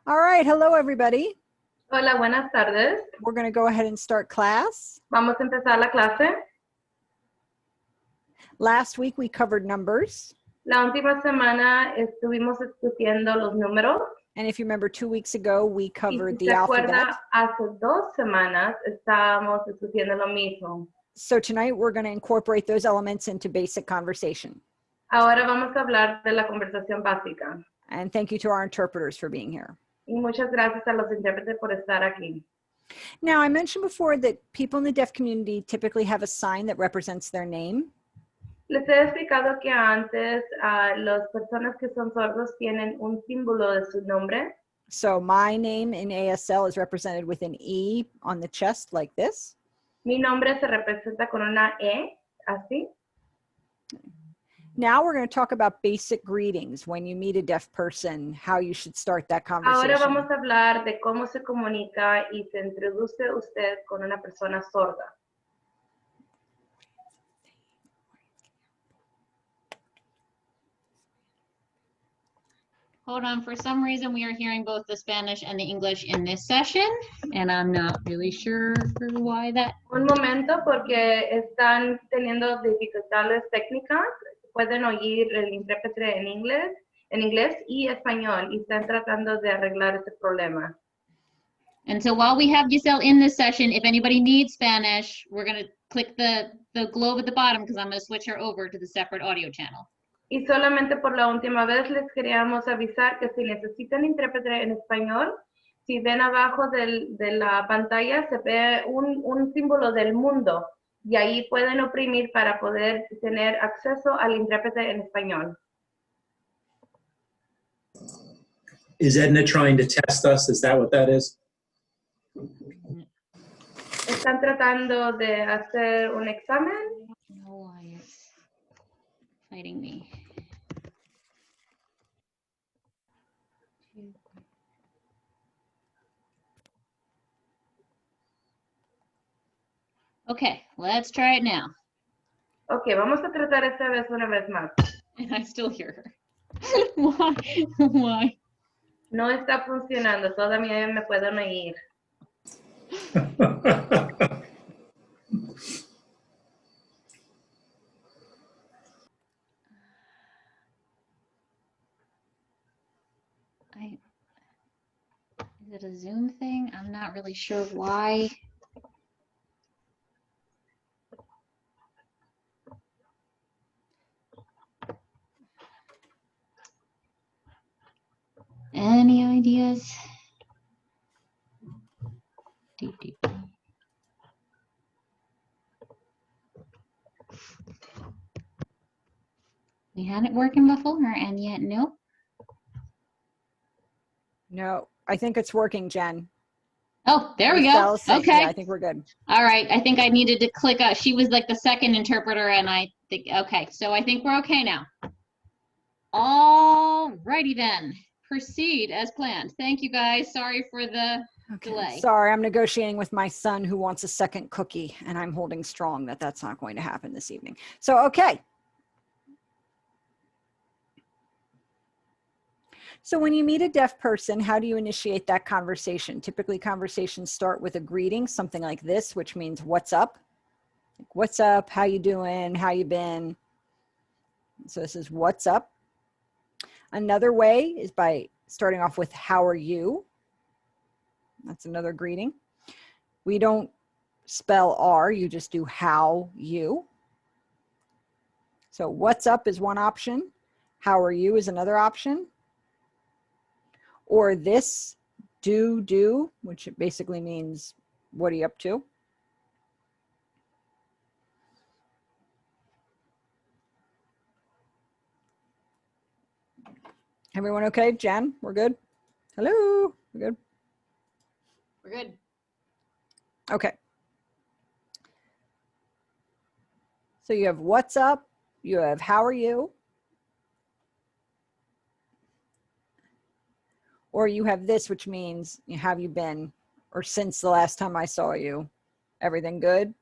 All right, hello everybody. Hola, buenas tardes. We're going to go ahead and start class. Vamos a empezar la clase. Last week we covered numbers. La última semana estuvimos discutiendo los números. And if you remember 2 weeks ago, we Y covered si the se alphabet. acuerda, hace 2 semanas estábamos discutiendo lo mismo. So tonight we're going to incorporate those elements into basic conversation. Ahora vamos a hablar de la conversación básica. And thank you to our interpreters for being here. Y muchas gracias a los intérpretes por estar aquí. Now, I mentioned before that people in the deaf community typically have a sign that represents their name. Les he explicado que antes las personas que son sordos tienen un símbolo de su nombre. So my name in ASL is represented with an E on the chest like this. Mi nombre se representa con una E, así. Now we're going to talk about basic greetings when you meet a deaf person, how you should start that conversation. Ahora vamos a hablar de cómo se comunica y se introduce usted con una persona sorda. Hold on, for some reason we are hearing both the Spanish and the English in this session, and I'm not really sure why that. Un momento, porque están teniendo dificultades técnicas. Pueden oír el intérprete en inglés y español, y están tratando de arreglar ese problema. And so while we have Giselle in this session, if anybody needs Spanish, we're going to click the globe at the bottom because I'm going to switch her over to the separate audio channel. Y solamente por la última vez les queríamos avisar que si necesitan intérprete en español, si ven abajo de la pantalla se ve un símbolo del mundo y ahí pueden oprimir para poder tener acceso al intérprete en español. Is Edna trying to test us? Is that what that is? ¿Están tratando de hacer un examen? I don't know why it's fighting me. Okay, let's try it now. Ok, vamos a tratar esta vez una vez más. And I still hear her. Why? Why? No está funcionando, todavía me pueden oír. Is it a Zoom thing? I'm not really sure why. Any ideas? We had it working before, and yet nope. No, I think it's working, Jen. Oh, there we go. Okay. Yeah, I think we're good. All right. I think I needed to click. She was like the second interpreter, and I think, okay. So I think we're okay now. All righty then. Proceed as planned. Thank you, guys. Sorry for the delay. Sorry, I'm negotiating with my son who wants a second cookie, and I'm holding strong that that's not going to happen this evening. So, okay. So when you meet a deaf person, how do you initiate that conversation? Typically, conversations start with a greeting, something like this, which means what's up? What's up? How you doing? How you been? So this is what's up. Another way is by starting off with how are you? That's another greeting. We don't spell R, you just do how you. So what's up is one option. How are you is another option. Or this, do, which basically means, what are you up to? Everyone okay? Jen, we're good? Hello, we're good? We're good. Okay. So you have what's up, you have how are you, or you have this, which means have you been, or since the last time I saw you, everything good?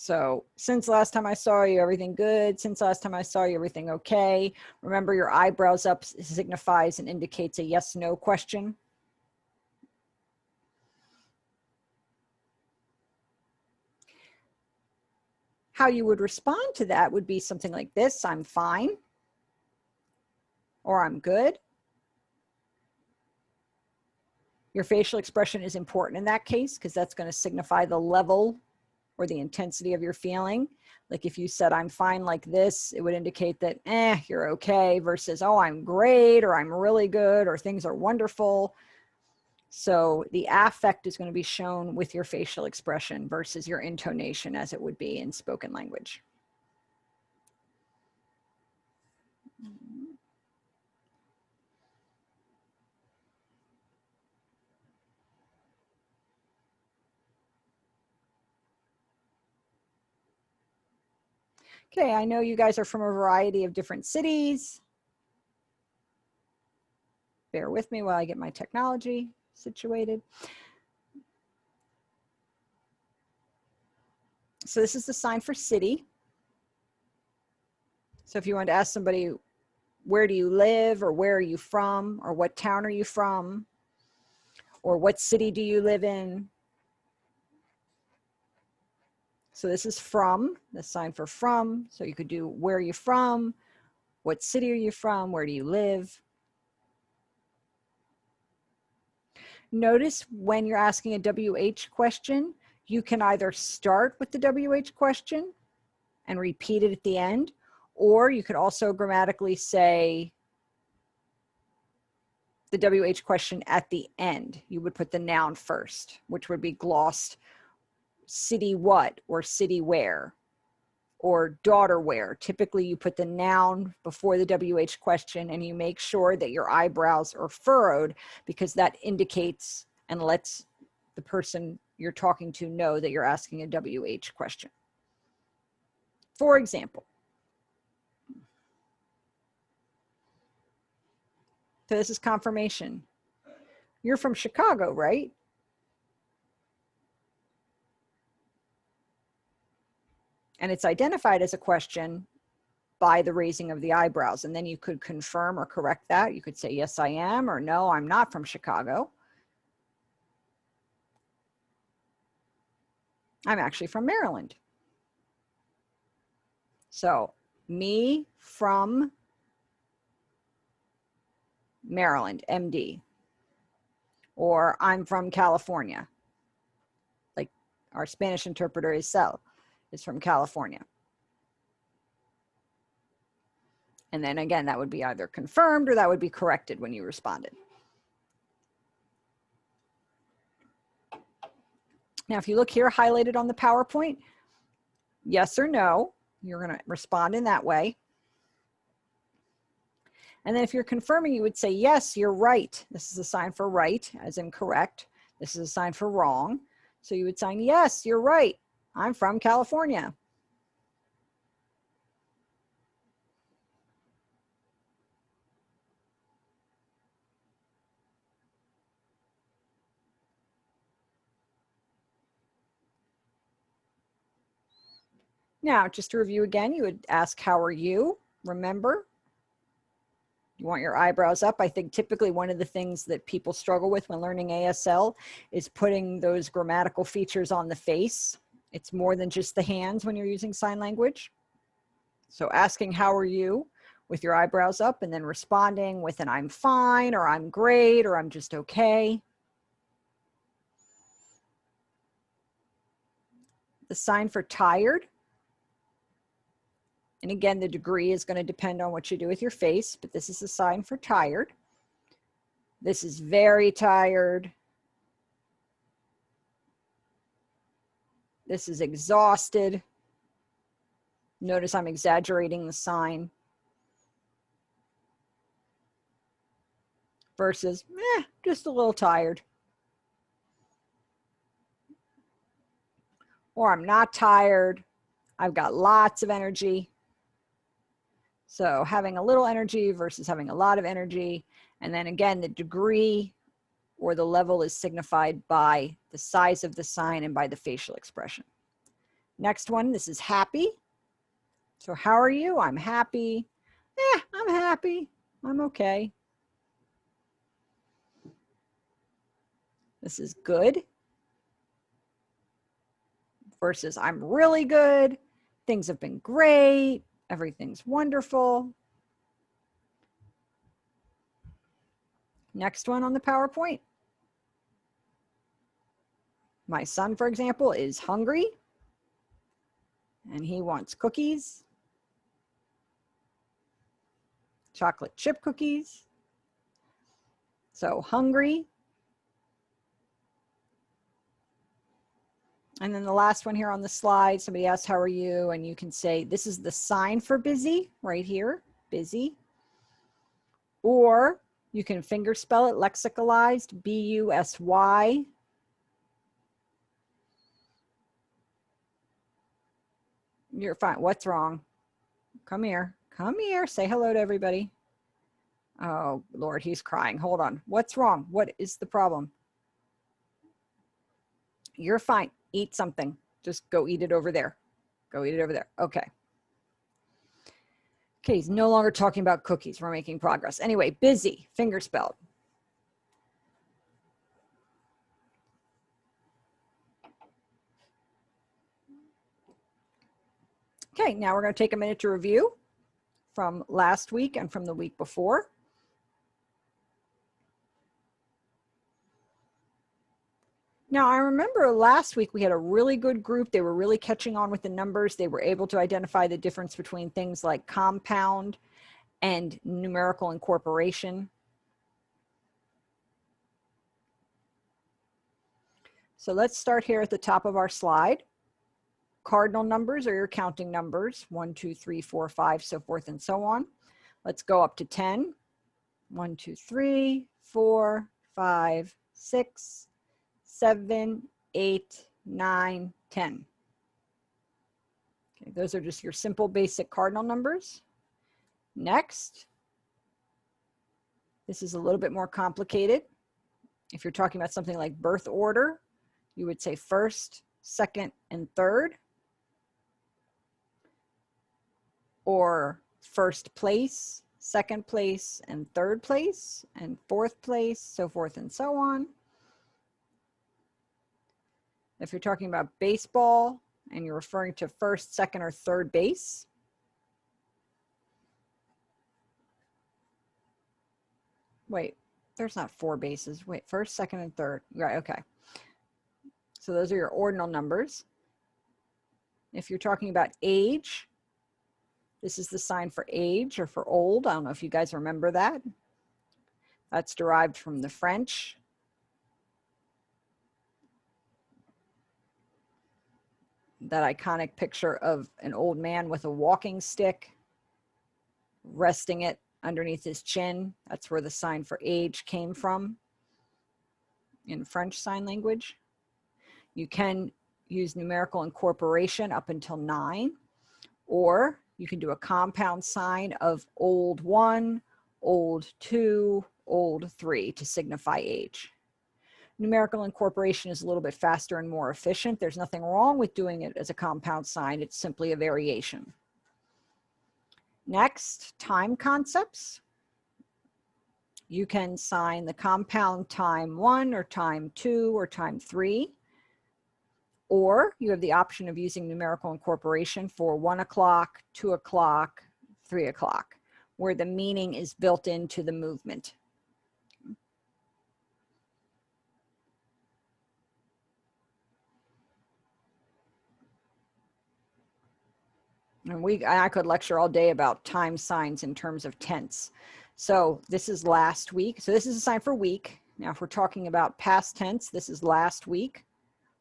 So since last time I saw you, everything good. Since last time I saw you, everything okay. Remember, your eyebrows up signifies and indicates a yes, no question. How you would respond to that would be something like this: I'm fine, or I'm good. Your facial expression is important in that case because that's going to signify the level or the intensity of your feeling. Like if you said, I'm fine like this, it would indicate that, you're okay, versus, oh, I'm great, or I'm really good, or things are wonderful. So the affect is going to be shown with your facial expression versus your intonation as it would be in spoken language. Okay, I know you guys are from a variety of different cities. Bear with me while I get my technology situated. So this is the sign for city. So if you want to ask somebody, where do you live, or where are you from, or what town are you from, or what city do you live in? So this is from, the sign for from. So you could do, where are you from? What city are you from? Where do you live? Notice when you're asking a WH question, you can either start with the WH question and repeat it at the end, or you could also grammatically say the WH question at the end. You would put the noun first, which would be glossed city what, or city where, or daughter where. Typically you put the noun before the WH question, and you make sure that your eyebrows are furrowed because that indicates and lets the person you're talking to know that you're asking a WH question. For example, so this is confirmation. You're from Chicago, right? And it's identified as a question by the raising of the eyebrows. And then you could confirm or correct that. You could say, yes, I am, or no, I'm not from Chicago. I'm actually from Maryland. So me from Maryland, MD. Or I'm from California. Like our Spanish interpreter ASL is from California. And then again, that would be either confirmed or that would be corrected when you responded. Now, if you look here highlighted on the PowerPoint, yes or no, you're going to respond in that way. And then if you're confirming, you would say, yes, you're right. This is a sign for right, as in correct. This is a sign for wrong. So you would sign, yes, you're right. I'm from California. Now, just to review again, you would ask, how are you? Remember, you want your eyebrows up. I think typically one of the things that people struggle with when learning ASL is putting those grammatical features on the face. It's more than just the hands when you're using sign language. So asking, how are you, with your eyebrows up, and then responding with an I'm fine, or I'm great, or I'm just okay. The sign for tired. And again, the degree is going to depend on what you do with your face, but this is a sign for tired. This is very tired. This is exhausted. Notice I'm exaggerating the sign. Versus, just a little tired. Or I'm not tired. I've got lots of energy. So having a little energy versus having a lot of energy. And then again, the degree or the level is signified by the size of the sign and by the facial expression. Next one, this is happy. So how are you? I'm happy. I'm happy. I'm okay. This is good versus I'm really good. Things have been great. Everything's wonderful. Next one on the PowerPoint. My son, for example, is hungry and he wants cookies, chocolate chip cookies. So hungry. And then the last one here on the slide, somebody asked, how are you? And you can say, this is the sign for busy right here, busy. Or you can finger spell it, lexicalized, B-U-S-Y. You're fine. What's wrong? Come here. Come here. Say hello to everybody. Oh, Lord, he's crying. Hold on. What's wrong? What is the problem? You're fine. Eat something. Just go eat it over there. Go eat it over there. Okay. Okay, he's no longer talking about cookies. We're making progress. Anyway, busy, finger spelled. Okay, now we're going to take a minute to review from last week and from the week before. Now, I remember last week we had a really good group. They were really catching on with the numbers. They were able to identify the difference between things like compound and numerical incorporation. So let's start here at the top of our slide. Cardinal numbers are your counting numbers, 1, 2, 3, 4, 5, so forth and so on. Let's go up to 10. 1, 2, 3, 4, 5, 6, 7, 8, 9, 10. Okay, those are just your simple basic cardinal numbers. Next, this is a little bit more complicated. If you're talking about something like birth order, you would say first, second, and third. Or first place, second place, and third place, and fourth place, so forth and so on. If you're talking about baseball and you're referring to first, second, or third base, wait, there's not 4 bases. Wait, first, second, and third. Right, okay. So those are your ordinal numbers. If you're talking about age, this is the sign for age or for old. I don't know if you guys remember that. That's derived from the French. That iconic picture of an old man with a walking stick, resting it underneath his chin. That's where the sign for age came from in French Sign Language. You can use numerical incorporation up until 9, or you can do a compound sign of old 1, old 2, old 3 to signify age. Numerical incorporation is a little bit faster and more efficient. There's nothing wrong with doing it as a compound sign. It's simply a variation. Next, time concepts. You can sign the compound time 1 or time 2 or time 3. Or you have the option of using numerical incorporation for 1 o'clock, 2 o'clock, 3 o'clock, where the meaning is built into the movement. And I could lecture all day about time signs in terms of tense. So this is last week. So this is a sign for week. Now, if we're talking about past tense, this is last week,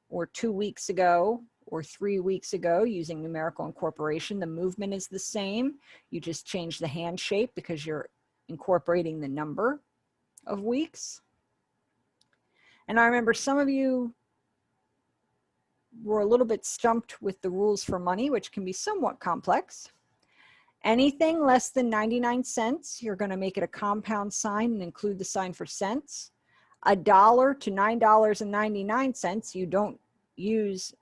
or 2 weeks ago, or 3 weeks ago, using numerical incorporation. The movement is the same. You just change the hand shape because you're incorporating the number of weeks. And I remember some of you were a little bit stumped with the rules for money, which can be somewhat complex. Anything less than 99 cents, you're going to make it a compound sign and include the sign for cents. $1 to $9.99, you don't use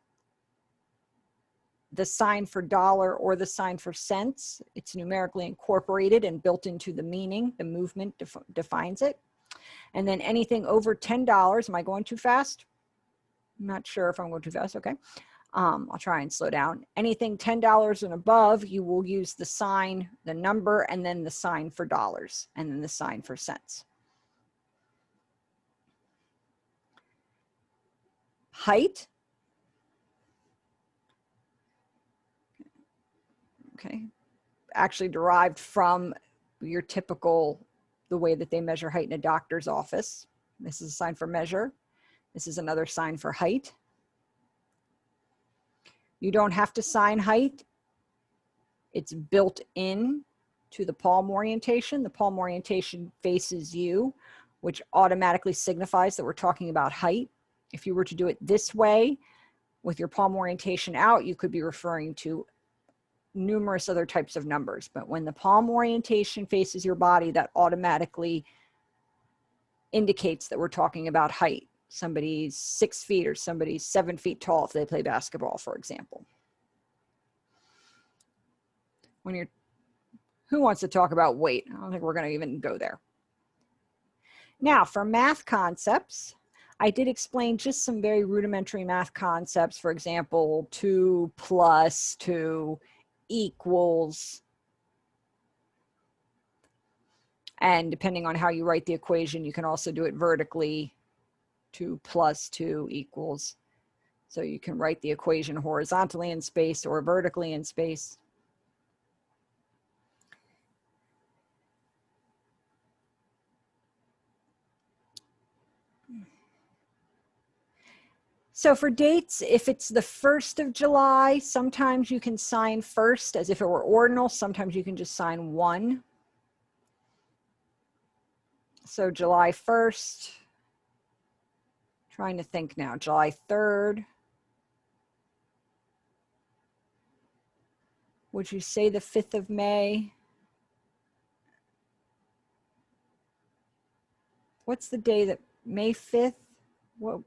the sign for dollar or the sign for cents. It's numerically incorporated and built into the meaning. The movement defines it. And then anything over $10, am I going too fast? I'm not sure if I'm going too fast, okay. I'll try and slow down. Anything $10 and above, you will use the sign, the number, and then the sign for dollars, and then the sign for cents. Height. Okay, actually derived from your typical, the way that they measure height in a doctor's office. This is a sign for measure. This is another sign for height. You don't have to sign height. It's built in to the palm orientation. The palm orientation faces you, which automatically signifies that we're talking about height. If you were to do it this way, with your palm orientation out, you could be referring to numerous other types of numbers. But when the palm orientation faces your body, that automatically indicates that we're talking about height. Somebody's 6 feet or somebody's 7 feet tall if they play basketball, for example. When you're, who wants to talk about weight? I don't think we're going to even go there. Now, for math concepts, I did explain just some very rudimentary math concepts. For example, 2 plus 2 equals. And depending on how you write the equation, you can also do it vertically. 2 plus 2 equals. So you can write the equation horizontally in space or vertically in space. So for dates, if it's the 1st of July, sometimes you can sign first as if it were ordinal. Sometimes you can just sign 1. So July 1st, trying to think now, July 3rd. Would you say the 5th of May? What's the day that, May 5th? What?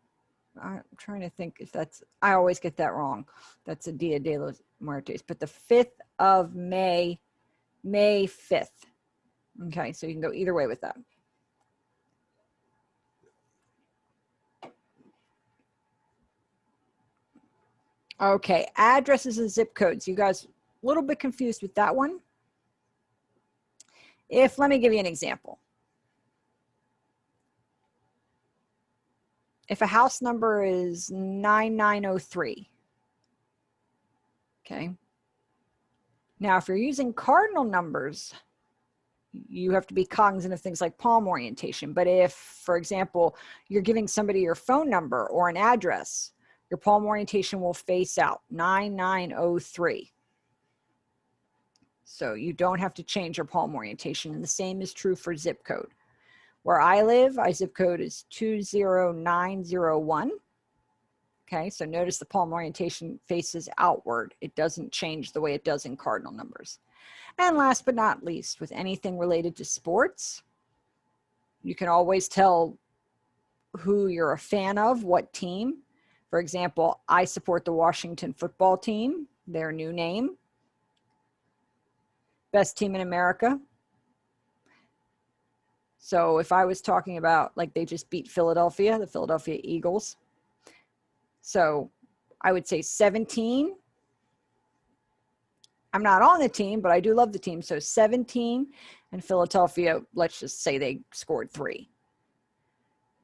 I'm trying to think if that's, I always get that wrong. That's a Dia de los Muertos, but the 5th of May, May 5th. Okay, so you can go either way with that. Okay, addresses and zip codes. You guys a little bit confused with that one. Let me give you an example. If a house number is 9903, okay. Now, if you're using cardinal numbers, you have to be cognizant of things like palm orientation. But if, for example, you're giving somebody your phone number or an address, your palm orientation will face out 9903. So you don't have to change your palm orientation. And the same is true for zip code. Where I live, my zip code is 20901. Okay, so notice the palm orientation faces outward. It doesn't change the way it does in cardinal numbers. And last but not least, with anything related to sports, you can always tell who you're a fan of, what team. For example, I support the Washington football team, their new name. Best team in America. So if I was talking about, like, they just beat Philadelphia, the Philadelphia Eagles. So I would say 17. I'm not on the team, but I do love the team. So 17, and Philadelphia, let's just say they scored 3.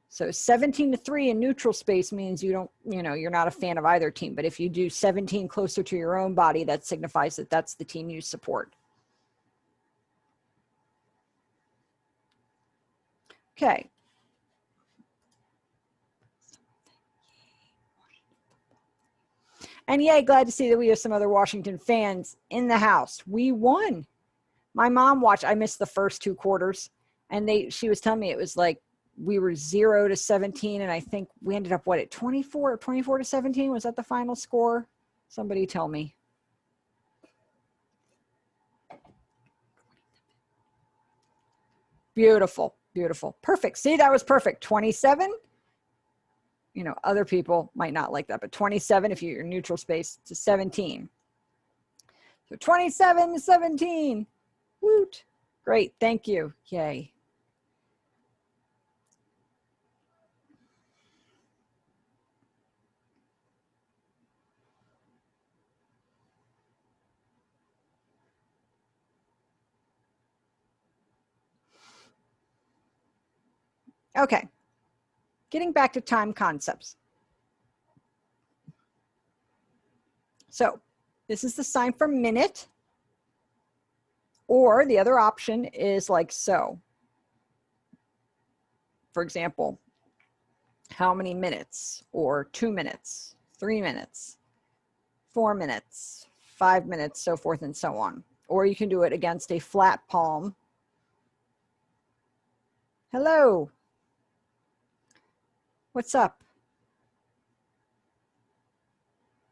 So 17-3 in neutral space means you don't, you're not a fan of either team. But if you do 17 closer to your own body, that signifies that that's the team you support. Okay. And yay, glad to see that we have some other Washington fans in the house. We won. My mom watched, I missed the first 2 quarters, and she was telling me it was like we were 0-17, and I think we ended up, what, at 24-17? Was that the final score? Somebody tell me. Beautiful. Beautiful. Perfect. See, that was perfect. 27. Other people might not like that, but 27 if you're in neutral space to 17. So 27 to 17. Woot. Great. Thank you. Yay. Okay. Getting back to time concepts. So this is the sign for minute, or the other option is like so. For example, how many minutes, or 2 minutes, 3 minutes, 4 minutes, 5 minutes, so forth and so on. Or you can do it against a flat palm. Hello. What's up?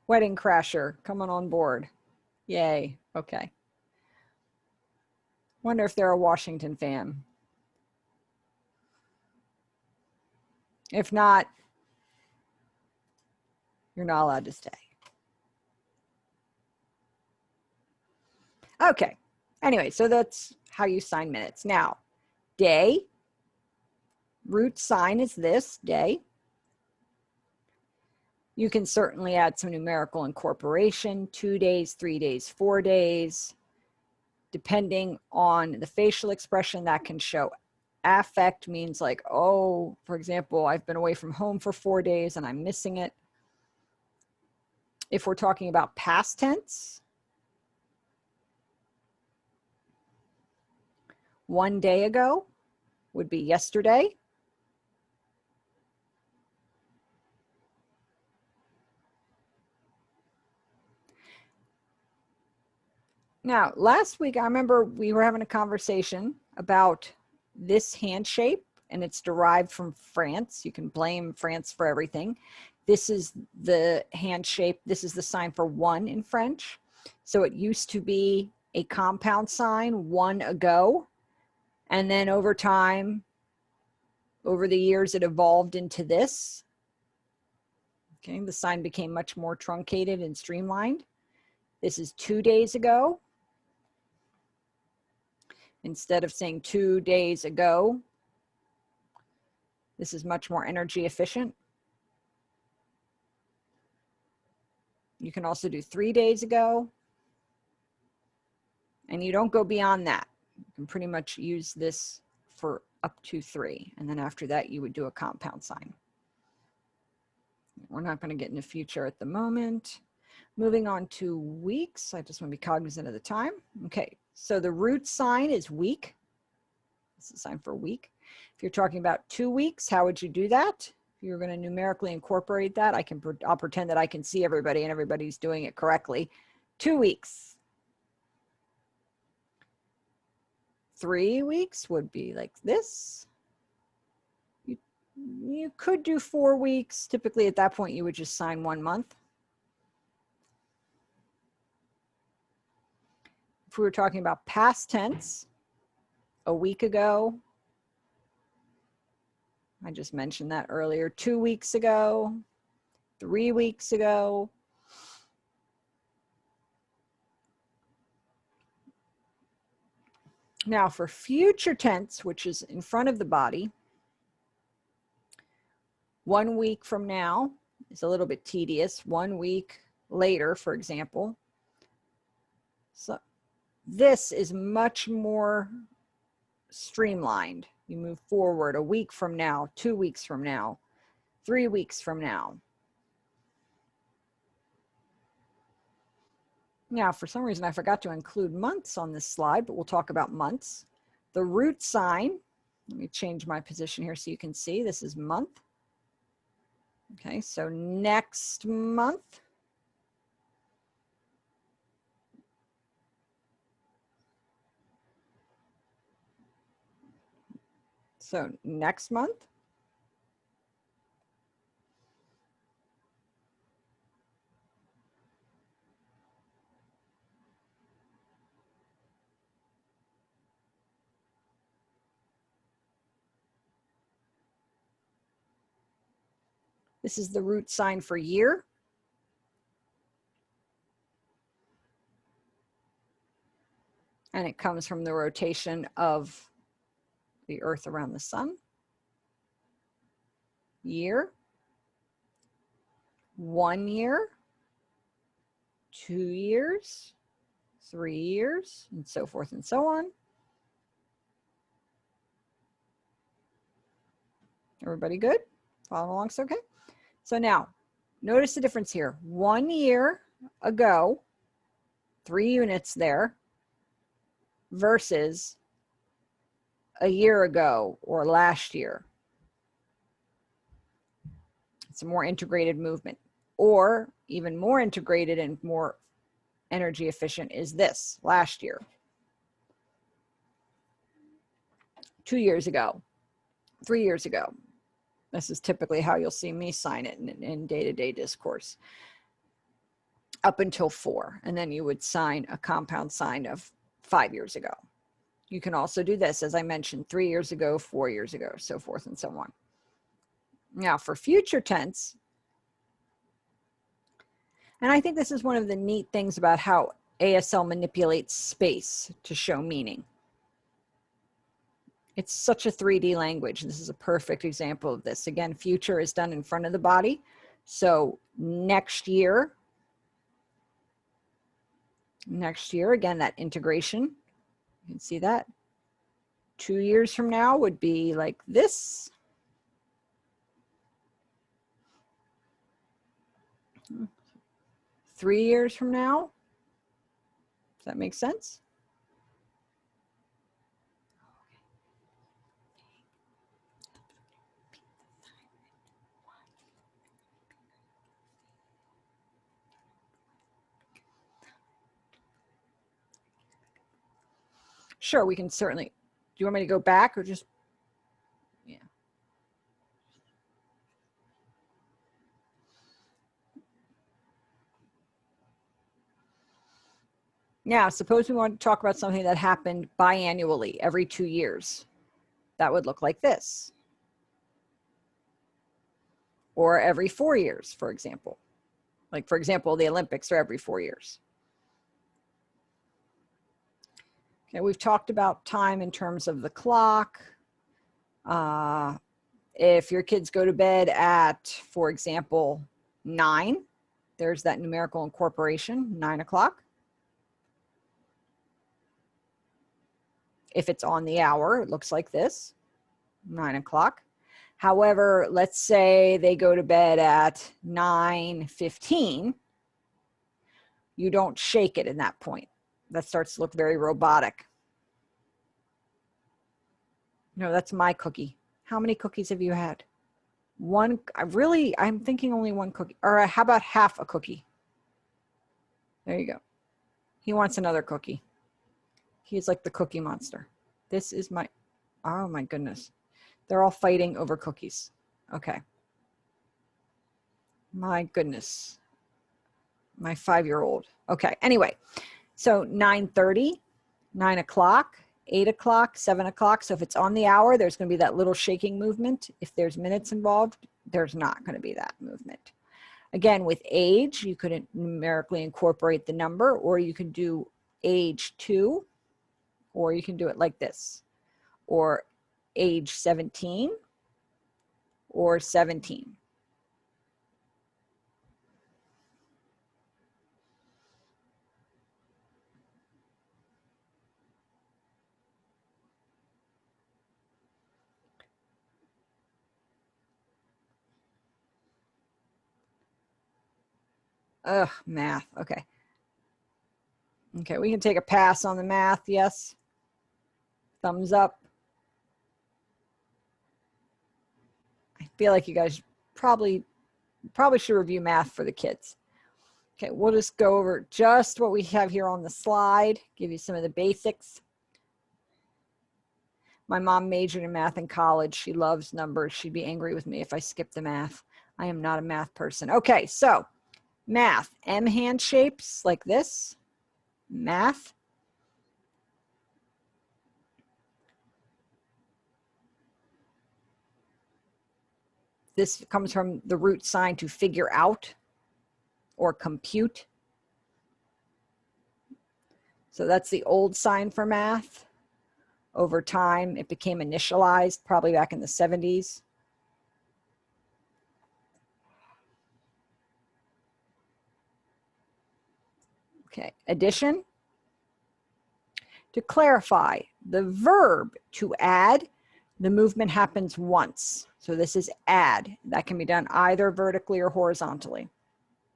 Wedding crasher coming on board. Yay. Okay. Wonder if they're a Washington fan. If not, you're not allowed to stay. Okay. Anyway, so that's how you sign minutes. Now, day, root sign is this, day. You can certainly add some numerical incorporation, 2 days, 3 days, 4 days. Depending on the facial expression, that can show affect, means like, oh, for example, I've been away from home for 4 days and I'm missing it. If we're talking about past tense, 1 day ago would be yesterday. Now, last week, I remember we were having a conversation about this hand shape, and it's derived from France. You can blame France for everything. This is the hand shape. This is the sign for 1 in French. So it used to be a compound sign, 1 ago. And then over time, over the years, it evolved into this. Okay, the sign became much more truncated and streamlined. This is 2 days ago. Instead of saying 2 days ago, this is much more energy efficient. You can also do 3 days ago. And you don't go beyond that. You can pretty much use this for up to 3. And then after that, you would do a compound sign. We're not going to get into future at the moment. Moving on to weeks. I just want to be cognizant of the time. Okay, so the root sign is week. This is a sign for week. If you're talking about 2 weeks, how would you do that? If you're going to numerically incorporate that, I'll pretend that I can see everybody and everybody's doing it correctly. 2 weeks. 3 weeks would be like this. You could do 4 weeks. Typically at that point, you would just sign 1 month. If we were talking about past tense, a week ago, I just mentioned that earlier, 2 weeks ago, 3 weeks ago. Now for future tense, which is in front of the body, 1 week from now is a little bit tedious. 1 week later, for example. So this is much more streamlined. You move forward a week from now, 2 weeks from now, 3 weeks from now. Now, for some reason, I forgot to include months on this slide, but we'll talk about months. The root sign, let me change my position here so you can see, this is month. Okay, so next month. So next month. This is the root sign for year. And it comes from the rotation of the Earth around the sun. Year, 1 year, 2 years, 3 years, and so forth and so on. Everybody good? Following along, so okay? So now, notice the difference here. 1 year ago, 3 units there, versus a year ago or last year. It's a more integrated movement. Or even more integrated and more energy efficient is this, last year. 2 years ago, 3 years ago. This is typically how you'll see me sign it in day-to-day discourse. Up until 4, and then you would sign a compound sign of 5 years ago. You can also do this, as I mentioned, 3 years ago, 4 years ago, so forth and so on. Now for future tense, and I think this is one of the neat things about how ASL manipulates space to show meaning. It's such a 3D language. This is a perfect example of this. Again, future is done in front of the body. So next year, again, that integration, you can see that. 2 years from now would be like this. Three years from now, does that make sense? Sure, we can certainly. Do you want me to go back or just, yeah. Now, suppose we want to talk about something that happened biannually, every 2 years. That would look like this. Or every 4 years, for example. Like, for example, the Olympics are every 4 years. Okay, we've talked about time in terms of the clock. If your kids go to bed at, for example, 9, there's that numerical incorporation, 9 o'clock. If it's on the hour, it looks like this, 9 o'clock. However, let's say they go to bed at 9:15. You don't shake it in that point. That starts to look very robotic. No, that's my cookie. How many cookies have you had? One. I'm thinking only one cookie. Or how about half a cookie? There you go. He wants another cookie. He's like the cookie monster. This is my, oh my goodness. They're all fighting over cookies. Okay. My goodness. My 5-year-old. Okay, anyway. So 9:30, 9 o'clock, 8 o'clock, 7 o'clock. So if it's on the hour, there's going to be that little shaking movement. If there's minutes involved, there's not going to be that movement. Again, with age, you could numerically incorporate the number, or you can do age 2, or you can do it like this, or age 17, or 17. Ugh, math. Okay. Okay, we can take a pass on the math. Yes. Thumbs up. I feel like you guys probably should review math for the kids. Okay, we'll just go over just what we have here on the slide, give you some of the basics. My mom majored in math in college. She loves numbers. She'd be angry with me if I skipped the math. I am not a math person. Okay, so math, M hand shapes like this, math. This comes from the root sign to figure out or compute. So that's the old sign for math. Over time, it became initialized, probably back in the 70s. Okay, addition. To clarify, the verb to add, the movement happens once. So this is add. That can be done either vertically or horizontally.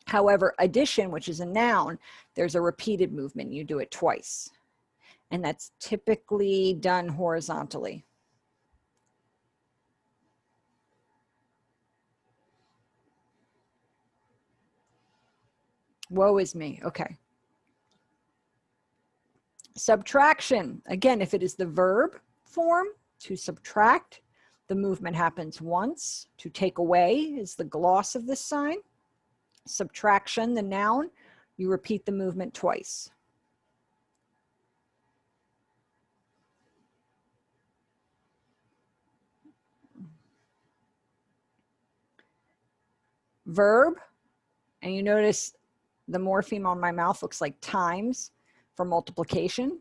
However, addition, which is a noun, there's a repeated movement. You do it twice. And that's typically done horizontally. Woe is me. Okay. Subtraction. Again, if it is the verb form, to subtract, the movement happens once. To take away is the gloss of this sign. Subtraction, the noun, you repeat the movement twice. Verb, and you notice the morpheme on my mouth looks like times for multiplication.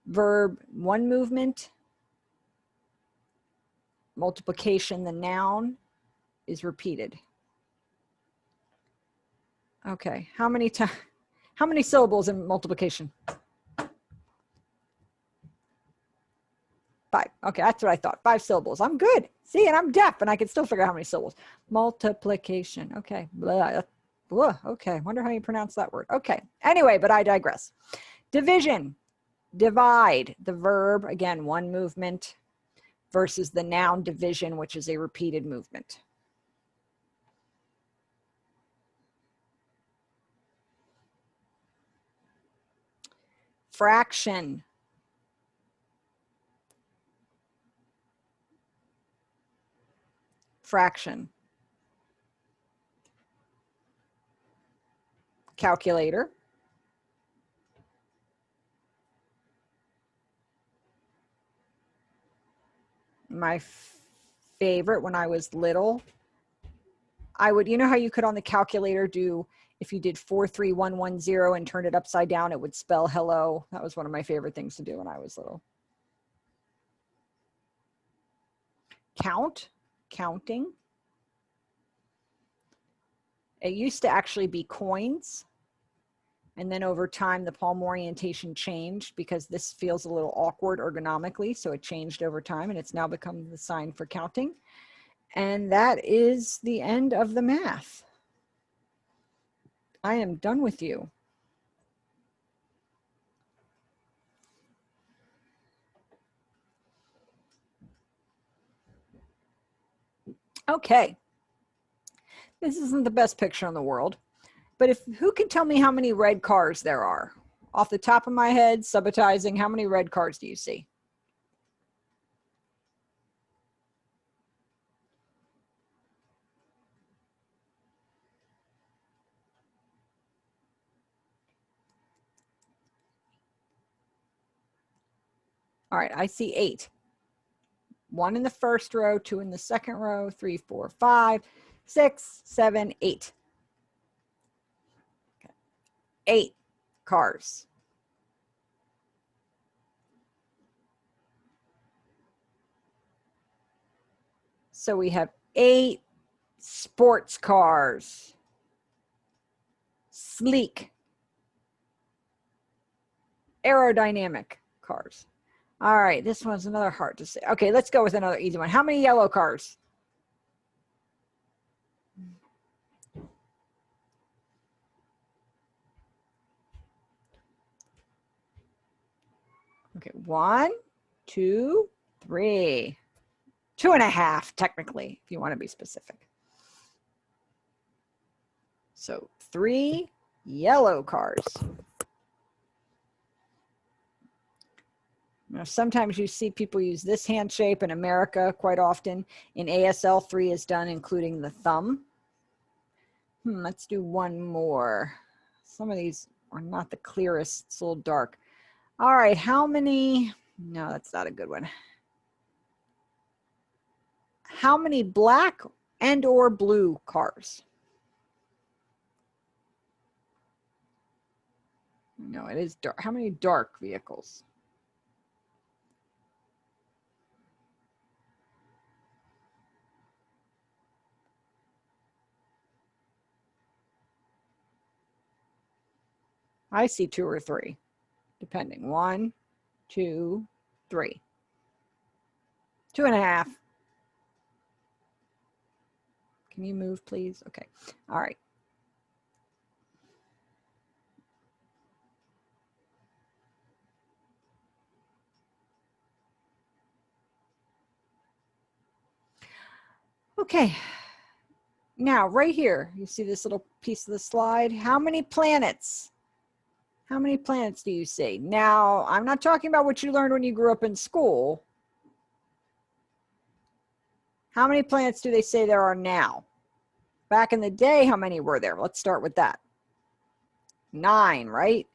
Verb, one movement. Multiplication, the noun, is repeated. Okay, how many syllables in multiplication? 5. Okay, that's what I thought. 5 syllables. I'm good. See, and I'm deaf, and I can still figure out how many syllables. Multiplication. Okay. Blah. Blah. Okay. Wonder how you pronounce that word. Okay. Anyway, but I digress. Division. Divide. The verb, again, one movement, versus the noun division, which is a repeated movement. Fraction. Fraction. Calculator. My favorite when I was little, I would, you know how you could on the calculator do, if you did 43110 and turned it upside down, it would spell hello. That was one of my favorite things to do when I was little. Count, counting. It used to actually be coins. And then over time, the palm orientation changed because this feels a little awkward ergonomically. So it changed over time and it's now become the sign for counting. And that is the end of the math. I am done with you. Okay. This isn't the best picture in the world, but who can tell me how many red cars there are? Off the top of my head, subitizing, how many red cars do you see? All right, I see 8. 1 in the first row, 2 in the second row, 3, 4, 5, 6, 7, 8. Okay. 8 cars. So we have 8 sports cars. Sleek. Aerodynamic cars. All right, this one's another hard to say. Okay, let's go with another easy one. How many yellow cars? Okay, 1, 2, 3. 2.5, technically, if you want to be specific. So 3 yellow cars. Now, sometimes you see people use this hand shape in America quite often. In ASL, 3 is done including the thumb. Let's do one more. Some of these are not the clearest. It's a little dark. All right, how many? No, that's not a good one. How many black and or blue cars? No, it is dark. How many dark vehicles? I see 2 or 3, depending. 1, 2, 3. 2.5. Can you move, please? Okay. All right. Okay. Now, right here, you see this little piece of the slide? How many planets? How many planets do you see? Now, I'm not talking about what you learned when you grew up in school. How many planets do they say there are now? Back in the day, how many were there? Let's start with that. 9, right?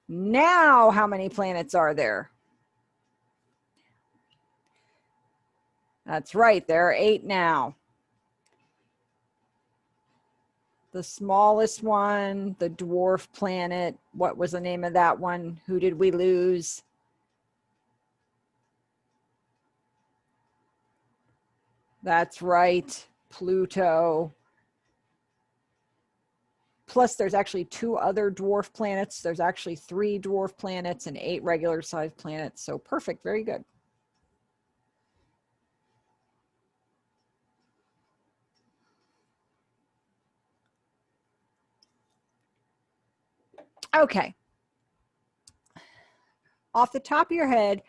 Now, how many planets are there? That's right, there are 8 now. The smallest one, the dwarf planet, what was the name of that one? Who did we lose? That's right, Pluto. Plus there's actually 2 other dwarf planets. There's actually 3 dwarf planets and 8 regular sized planets. So perfect, very good. Okay. Off the top of your head,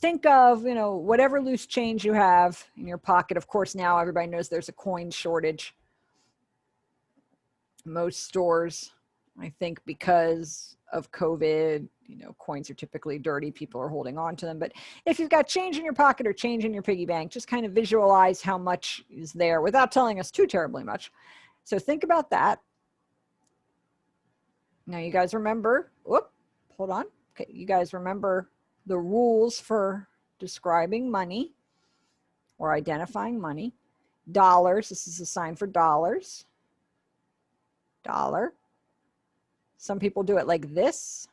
think of, whatever loose change you have in your pocket. Of course, now everybody knows there's a coin shortage. Most stores, I think because of COVID, coins are typically dirty. People are holding on to them. But if you've got change in your pocket or change in your piggy bank, just kind of visualize how much is there without telling us too terribly much. So think about that. Now you guys remember, hold on. Okay, you guys remember the rules for describing money or identifying money. Dollars, this is a sign for dollars. Dollar. Some people do it like this.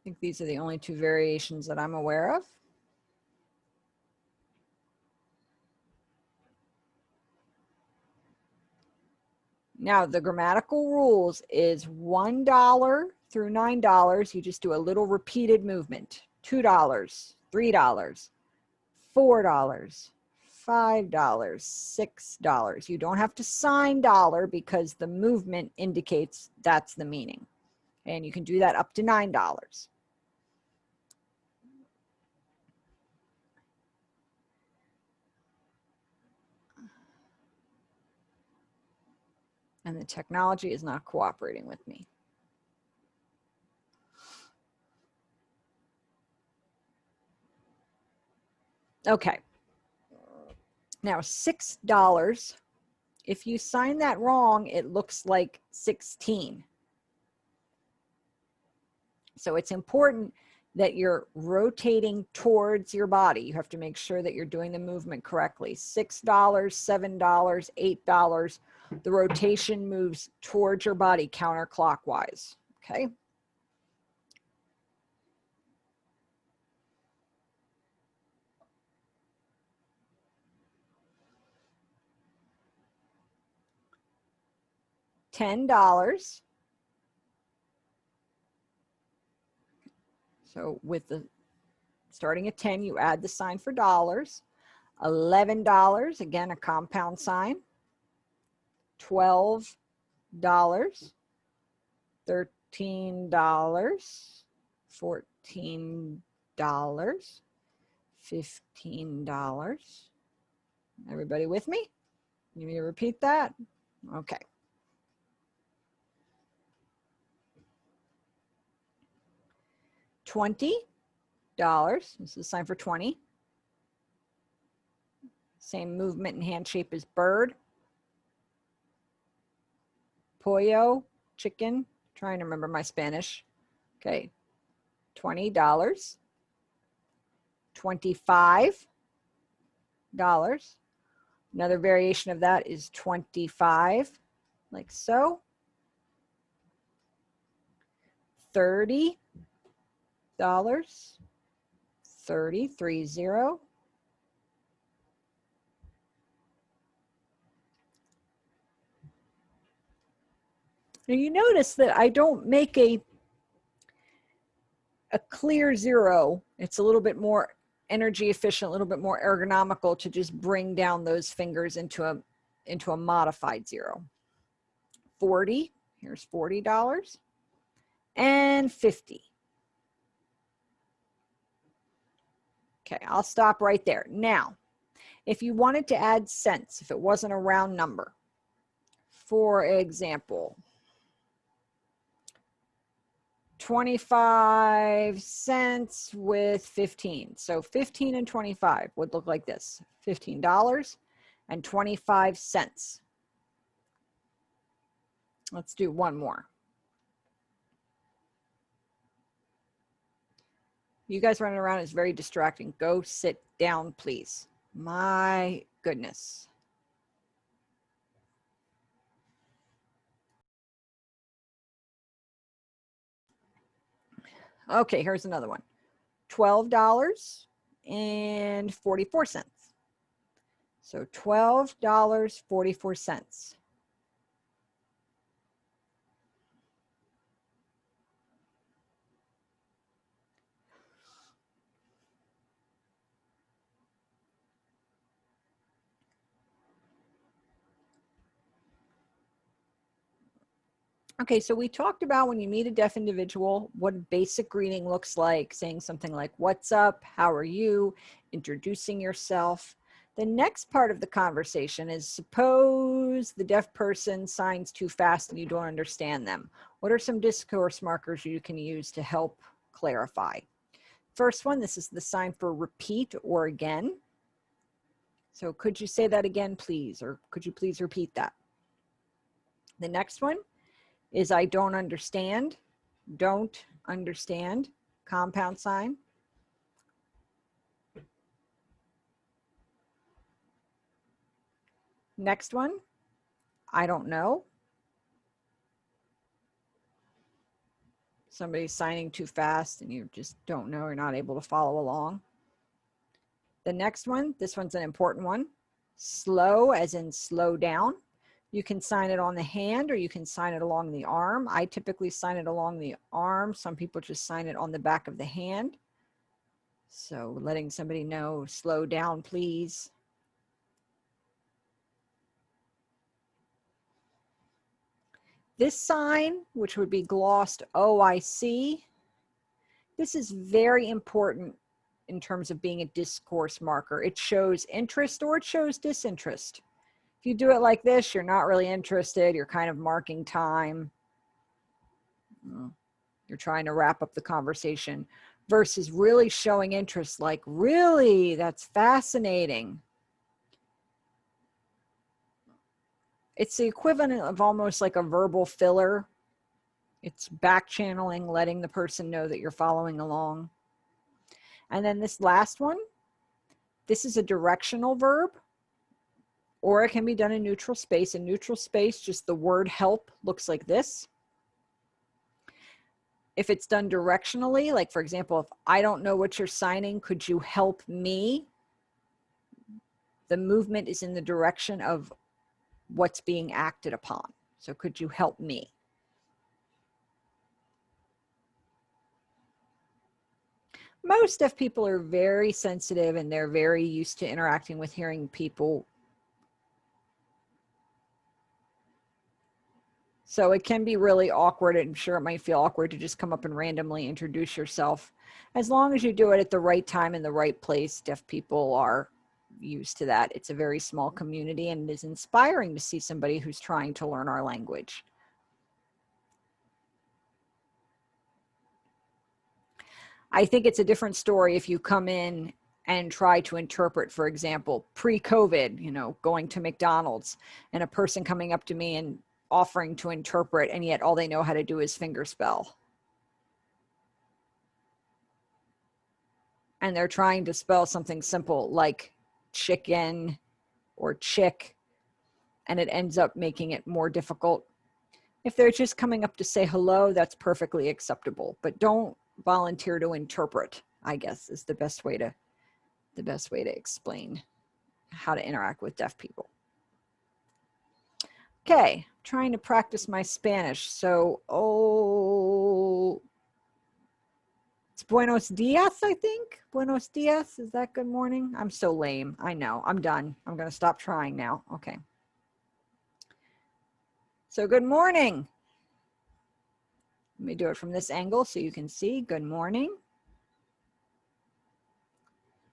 I think these are the only 2 variations that I'm aware of. Now, the grammatical rules is $1 through $9. You just do a little repeated movement. $2, $3, $4, $5, $6. You don't have to sign dollar because the movement indicates that's the meaning. And you can do that up to $9. And the technology is not cooperating with me. Okay. Now, $6, if you sign that wrong, it looks like 16. So it's important that you're rotating towards your body. You have to make sure that you're doing the movement correctly. $6, $7, $8. The rotation moves towards your body counterclockwise, okay? $10. So with the starting at 10, you add the sign for dollars. $11, again, a compound sign. $12, $13, $14, $15. Everybody with me? You need me to repeat that? Okay. $20. This is a sign for 20. Same movement and hand shape as bird. Pollo, chicken. Trying to remember my Spanish. Okay. $20. $25. Another variation of that is 25, like so. $30, 30, 30. Now you notice that I don't make a clear zero. It's a little bit more energy efficient, a little bit more ergonomical to just bring down those fingers into a modified zero. 40, here's $40, and 50. Okay, I'll stop right there. Now, if you wanted to add cents, if it wasn't a round number, for example, 25 cents with 15. So 15 and 25 would look like this, $15 and 25 cents. Let's do one more. You guys running around is very distracting. Go sit down, please. My goodness. Okay, here's another one. $12.44. So $12.44. Okay, so we talked about when you meet a deaf individual, what a basic greeting looks like, saying something like, what's up, how are you, introducing yourself. The next part of the conversation is, suppose the deaf person signs too fast and you don't understand them. What are some discourse markers you can use to help clarify? First one, this is the sign for repeat or again. So could you say that again, please? Or could you please repeat that? The next one is I don't understand, compound sign. Next one, I don't know. Somebody's signing too fast and you just don't know, you're not able to follow along. The next one, this one's an important one. Slow, as in slow down. You can sign it on the hand or you can sign it along the arm. I typically sign it along the arm. Some people just sign it on the back of the hand. So letting somebody know, slow down, please. This sign, which would be glossed OIC, this is very important in terms of being a discourse marker. It shows interest or it shows disinterest. If you do it like this, you're not really interested. You're kind of marking time. You're trying to wrap up the conversation versus really showing interest, like, really, that's fascinating. It's the equivalent of almost like a verbal filler. It's back channeling, letting the person know that you're following along. And then this last one, this is a directional verb, or it can be done in neutral space. In neutral space, just the word help looks like this. If it's done directionally, like for example, if I don't know what you're signing, could you help me? The movement is in the direction of what's being acted upon. So could you help me? Most deaf people are very sensitive and they're very used to interacting with hearing people. So it can be really awkward. I'm sure it might feel awkward to just come up and randomly introduce yourself. As long as you do it at the right time in the right place, deaf people are used to that. It's a very small community and it is inspiring to see somebody who's trying to learn our language. I think it's a different story if you come in and try to interpret, for example, pre-COVID, you know, going to McDonald's and a person coming up to me and offering to interpret, and yet all they know how to do is fingerspell. And they're trying to spell something simple like chicken or chick, and it ends up making it more difficult. If they're just coming up to say hello, that's perfectly acceptable, but don't volunteer to interpret, I guess, is the best way to explain how to interact with deaf people. Okay, trying to practice my Spanish. So, it's buenos dias, I think. Buenos dias, is that good morning? I'm so lame, I know, I'm done. I'm gonna stop trying now, okay. So good morning. Let me do it from this angle so you can see. Good morning.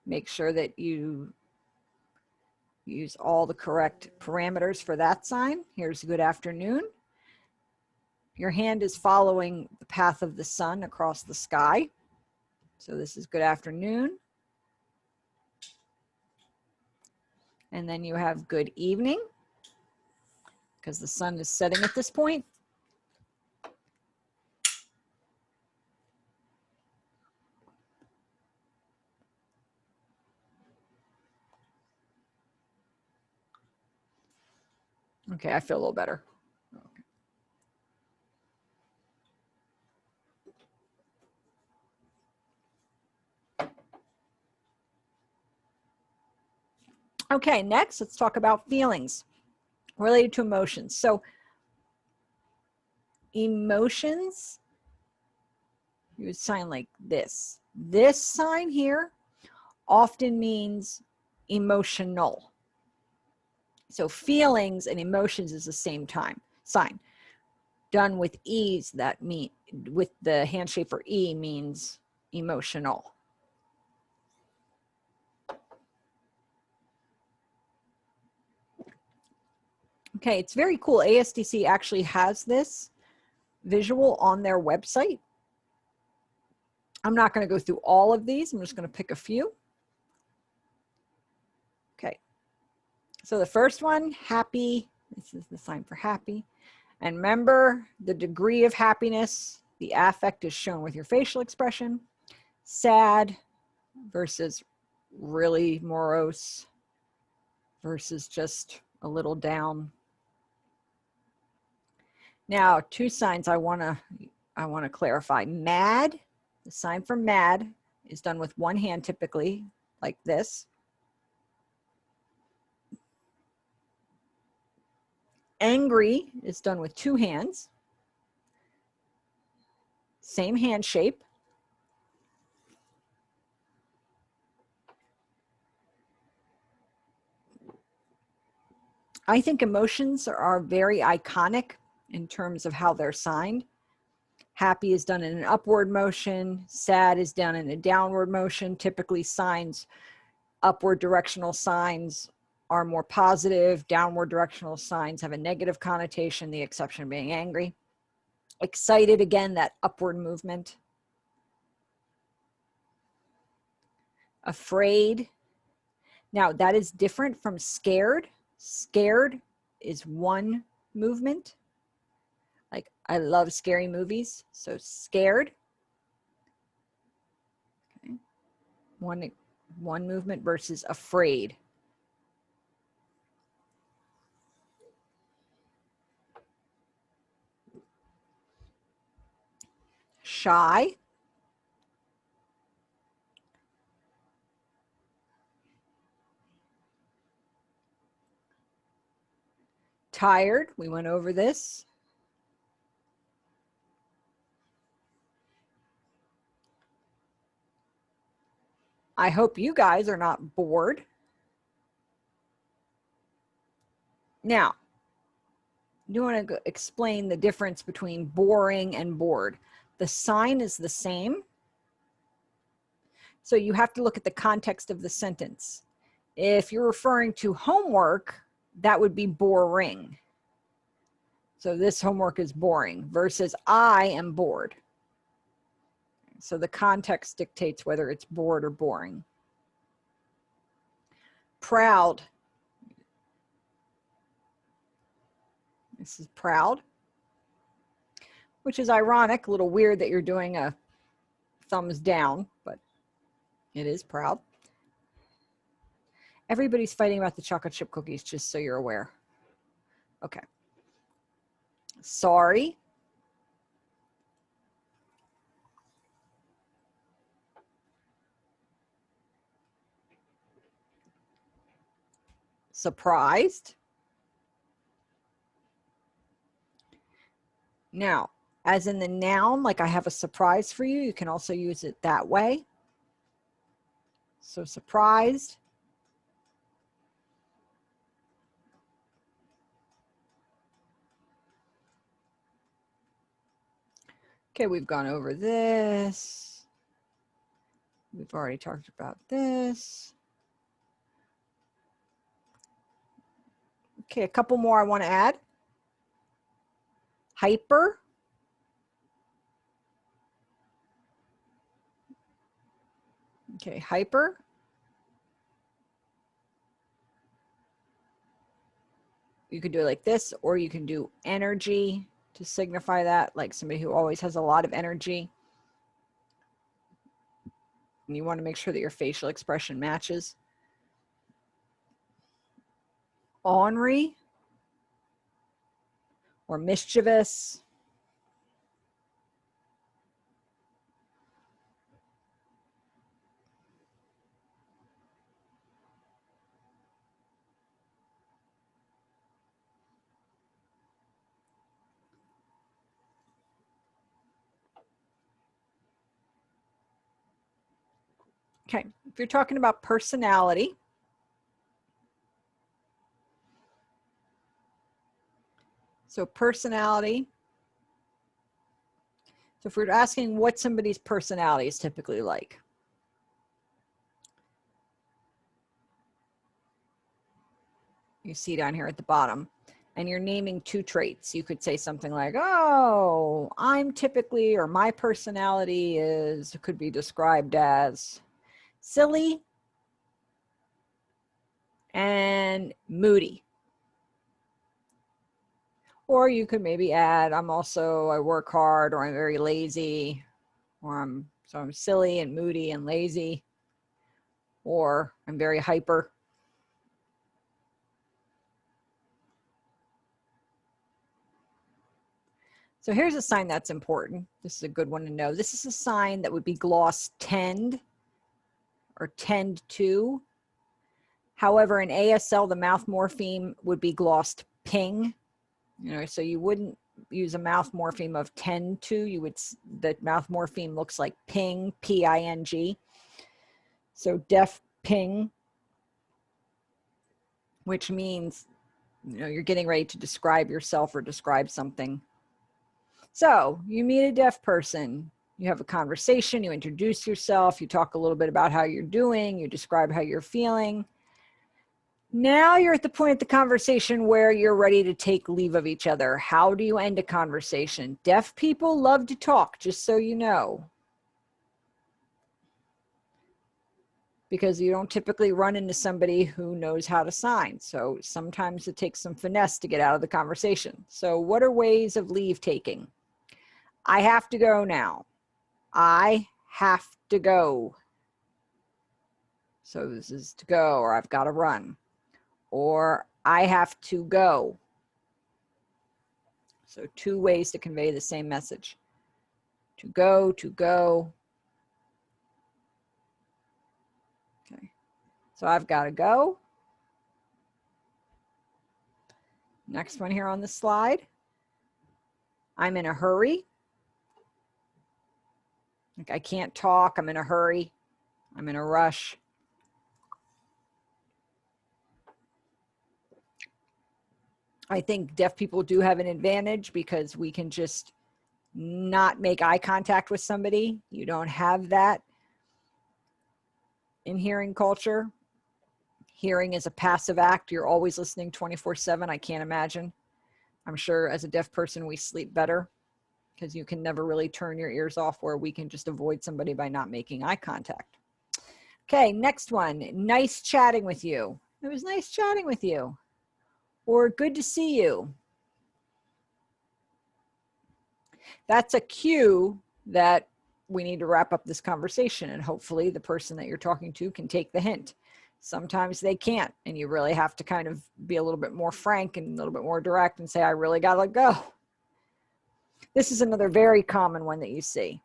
Make sure that you use all the correct parameters for that sign. Here's good afternoon. Your hand is following the path of the sun across the sky. So this is good afternoon. And then you have good evening, because the sun is setting at this point. Okay, I feel a little better. Okay, next, let's talk about feelings related to emotions. So emotions, you would sign like this. This sign here often means emotional. So feelings and emotions is the same sign. Done with E's, that mean with the hand shape for E means emotional. Okay, it's very cool. ASDC actually has this visual on their website. I'm not going to go through all of these. I'm just going to pick a few. Okay. So the first one, happy. This is the sign for happy. And remember, the degree of happiness, the affect is shown with your facial expression. Sad versus really morose versus just a little down. Now, two signs I want to clarify. Mad, the sign for mad is done with one hand typically, like this. Angry is done with two hands. Same hand shape. I think emotions are very iconic in terms of how they're signed. Happy is done in an upward motion. Sad is done in a downward motion. Typically signs, upward directional signs are more positive. Downward directional signs have a negative connotation, the exception being angry. Excited, again, that upward movement. Afraid. Now that is different from scared. Scared is one movement. Like, I love scary movies, so scared. Okay. One movement versus afraid. Shy. Tired, we went over this. I hope you guys are not bored. Now, you want to explain the difference between boring and bored. The sign is the same. So you have to look at the context of the sentence. If you're referring to homework, that would be boring. So this homework is boring versus I am bored. So the context dictates whether it's bored or boring. Proud. This is proud, which is ironic, a little weird that you're doing a thumbs down, but it is proud. Everybody's fighting about the chocolate chip cookies, just so you're aware. Okay. Sorry. Surprised. Now, as in the noun, like I have a surprise for you, you can also use it that way. So surprised. Okay, we've gone over this. We've already talked about this. Okay, a couple more I want to add. Hyper. Okay, hyper. You could do it like this, or you can do energy to signify that, like somebody who always has a lot of energy. And you want to make sure that your facial expression matches. Ornery or mischievous. Okay, if you're talking about personality, so personality, so if we're asking what somebody's personality is typically like, you see down here at the bottom, and you're naming two traits, you could say something like, oh, I'm typically, or my personality is, could be described as silly and moody. Or you could maybe add, I work hard, or I'm very lazy, or I'm silly and moody and lazy, or I'm very hyper. So here's a sign that's important. This is a good one to know. This is a sign that would be glossed tend or tend to. However, in ASL, the mouth morpheme would be glossed ping. So you wouldn't use a mouth morpheme of tend to. The mouth morpheme looks like ping, P-I-N-G. So deaf ping, which means, you're getting ready to describe yourself or describe something. So you meet a deaf person, you have a conversation, you introduce yourself, you talk a little bit about how you're doing, you describe how you're feeling. Now you're at the point of the conversation where you're ready to take leave of each other. How do you end a conversation? Deaf people love to talk, just so you know. Because you don't typically run into somebody who knows how to sign. So sometimes it takes some finesse to get out of the conversation. So what are ways of leave taking? I have to go now. I have to go. So this is to go, or I've got to run, or I have to go. So two ways to convey the same message. To go, to go. Okay. So I've got to go. Next one here on the slide. I'm in a hurry. Like I can't talk, I'm in a hurry, I'm in a rush. I think deaf people do have an advantage because we can just not make eye contact with somebody. You don't have that in hearing culture. Hearing is a passive act. You're always listening 24/7. I can't imagine. I'm sure as a deaf person, we sleep better because you can never really turn your ears off, where we can just avoid somebody by not making eye contact. Okay, next one. Nice chatting with you. It was nice chatting with you. Or good to see you. That's a cue that we need to wrap up this conversation, and hopefully the person that you're talking to can take the hint. Sometimes they can't, and you really have to kind of be a little bit more frank and a little bit more direct and say, I really got to go. This is another very common one that you see.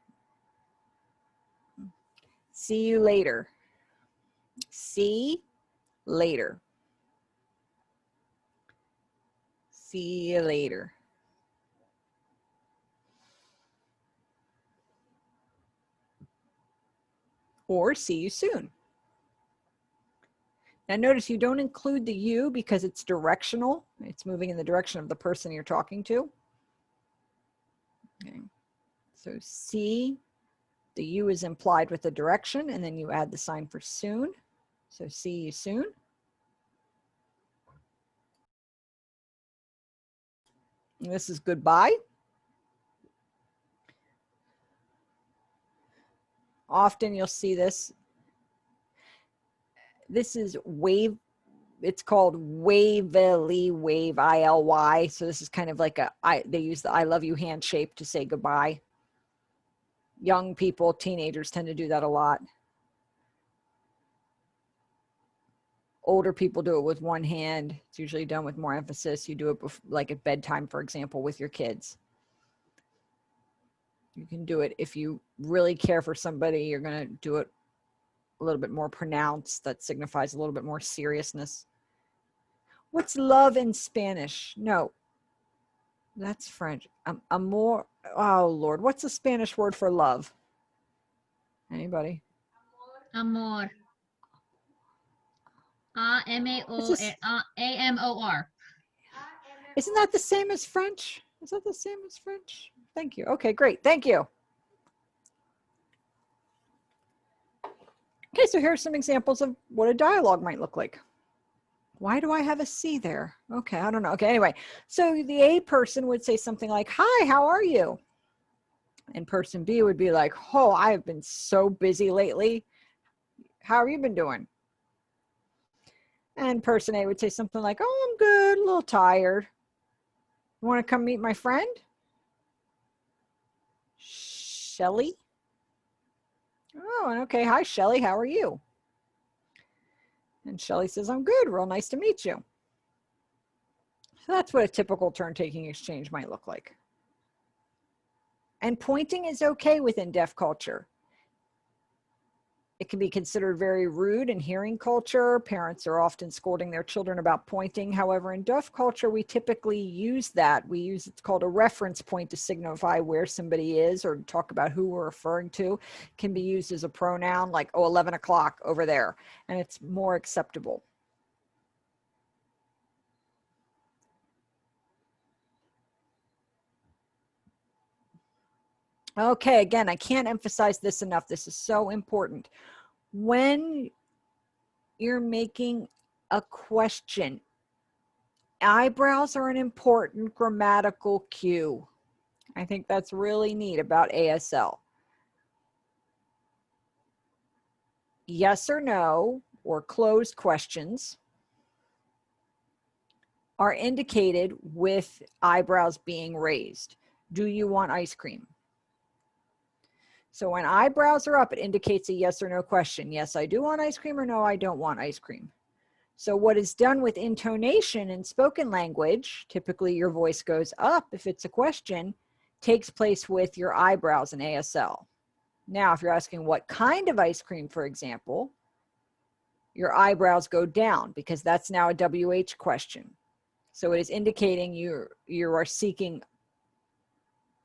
See you later. See later. See you later. Or see you soon. Now notice you don't include the you because it's directional. It's moving in the direction of the person you're talking to. Okay. So see, the you is implied with the direction, and then you add the sign for soon. So see you soon. And this is goodbye. Often you'll see this. This is wave. It's called wavely, wave, I-L-Y. So this is kind of like they use the I love you hand shape to say goodbye. Young people, teenagers tend to do that a lot. Older people do it with one hand. It's usually done with more emphasis. You do it like at bedtime, for example, with your kids. You can do it if you really care for somebody. You're going to do it a little bit more pronounced. That signifies a little bit more seriousness. What's love in Spanish? No, that's French. Amor. Oh, Lord. What's the Spanish word for love? Anybody? Amor. A-M-O-R. Isn't that the same as French? Is that the same as French? Thank you. Okay, great. Thank you. Okay, so here are some examples of what a dialogue might look like. Why do I have a C there? Okay, I don't know. Okay, anyway, so the A person would say something like, hi, how are you? And person B would be like, oh, I have been so busy lately. How have you been doing? And person A would say something like, oh, I'm good, a little tired. You want to come meet my friend? Shelly? Oh, okay. Hi, Shelly. How are you? And Shelly says, I'm good. Real nice to meet you. So that's what a typical turn-taking exchange might look like. And pointing is okay within deaf culture. It can be considered very rude in hearing culture. Parents are often scolding their children about pointing. However, in deaf culture, we typically use that. We use, it's called a reference point to signify where somebody is or talk about who we're referring to. It can be used as a pronoun like, oh, 11 o'clock over there, and it's more acceptable. Okay, again, I can't emphasize this enough. This is so important. When you're making a question, eyebrows are an important grammatical cue. I think that's really neat about ASL. Yes or no, or closed questions are indicated with eyebrows being raised. Do you want ice cream? So when eyebrows are up, it indicates a yes or no question. Yes, I do want ice cream, or no, I don't want ice cream. So what is done with intonation in spoken language, typically your voice goes up if it's a question, takes place with your eyebrows in ASL. Now, if you're asking what kind of ice cream, for example, your eyebrows go down because that's now a WH question. So it is indicating you are seeking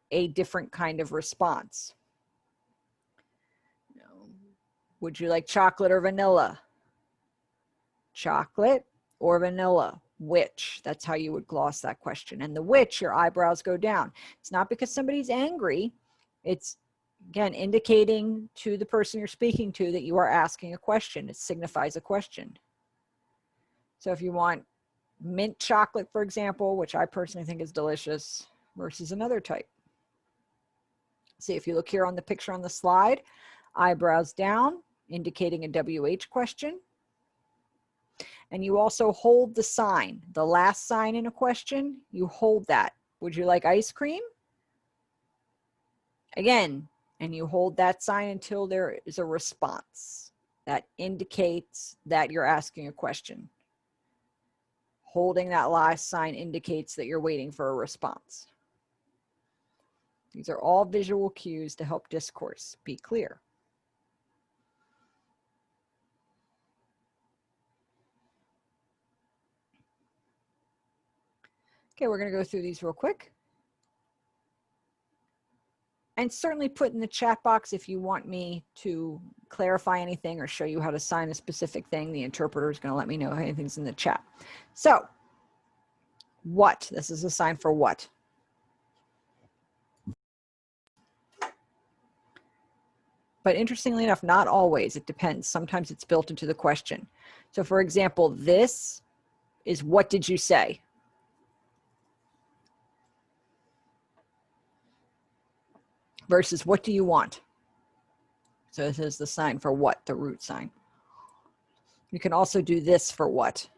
a different kind of response. Would you like chocolate or vanilla? Chocolate or vanilla? Which? That's how you would gloss that question. And the which, your eyebrows go down. It's not because somebody's angry. It's, again, indicating to the person you're speaking to that you are asking a question. It signifies a question. So if you want mint chocolate, for example, which I personally think is delicious, versus another type. See, if you look here on the picture on the slide, eyebrows down, indicating a WH question. And you also hold the sign, the last sign in a question, you hold that. Would you like ice cream? Again, and you hold that sign until there is a response. that indicates that you're asking a question. Holding that last sign indicates that you're waiting for a response. These are all visual cues to help discourse be clear. Okay, we're going to go through these real quick. And certainly put in the chat box if you want me to clarify anything or show you how to sign a specific thing. The interpreter is going to let me know if anything's in the chat. So, what? This is a sign for what? But interestingly enough, not always. It depends. Sometimes it's built into the question. So for example, this is what did you say? Versus what do you want? So this is the sign for what, the root sign. You can also do this for what.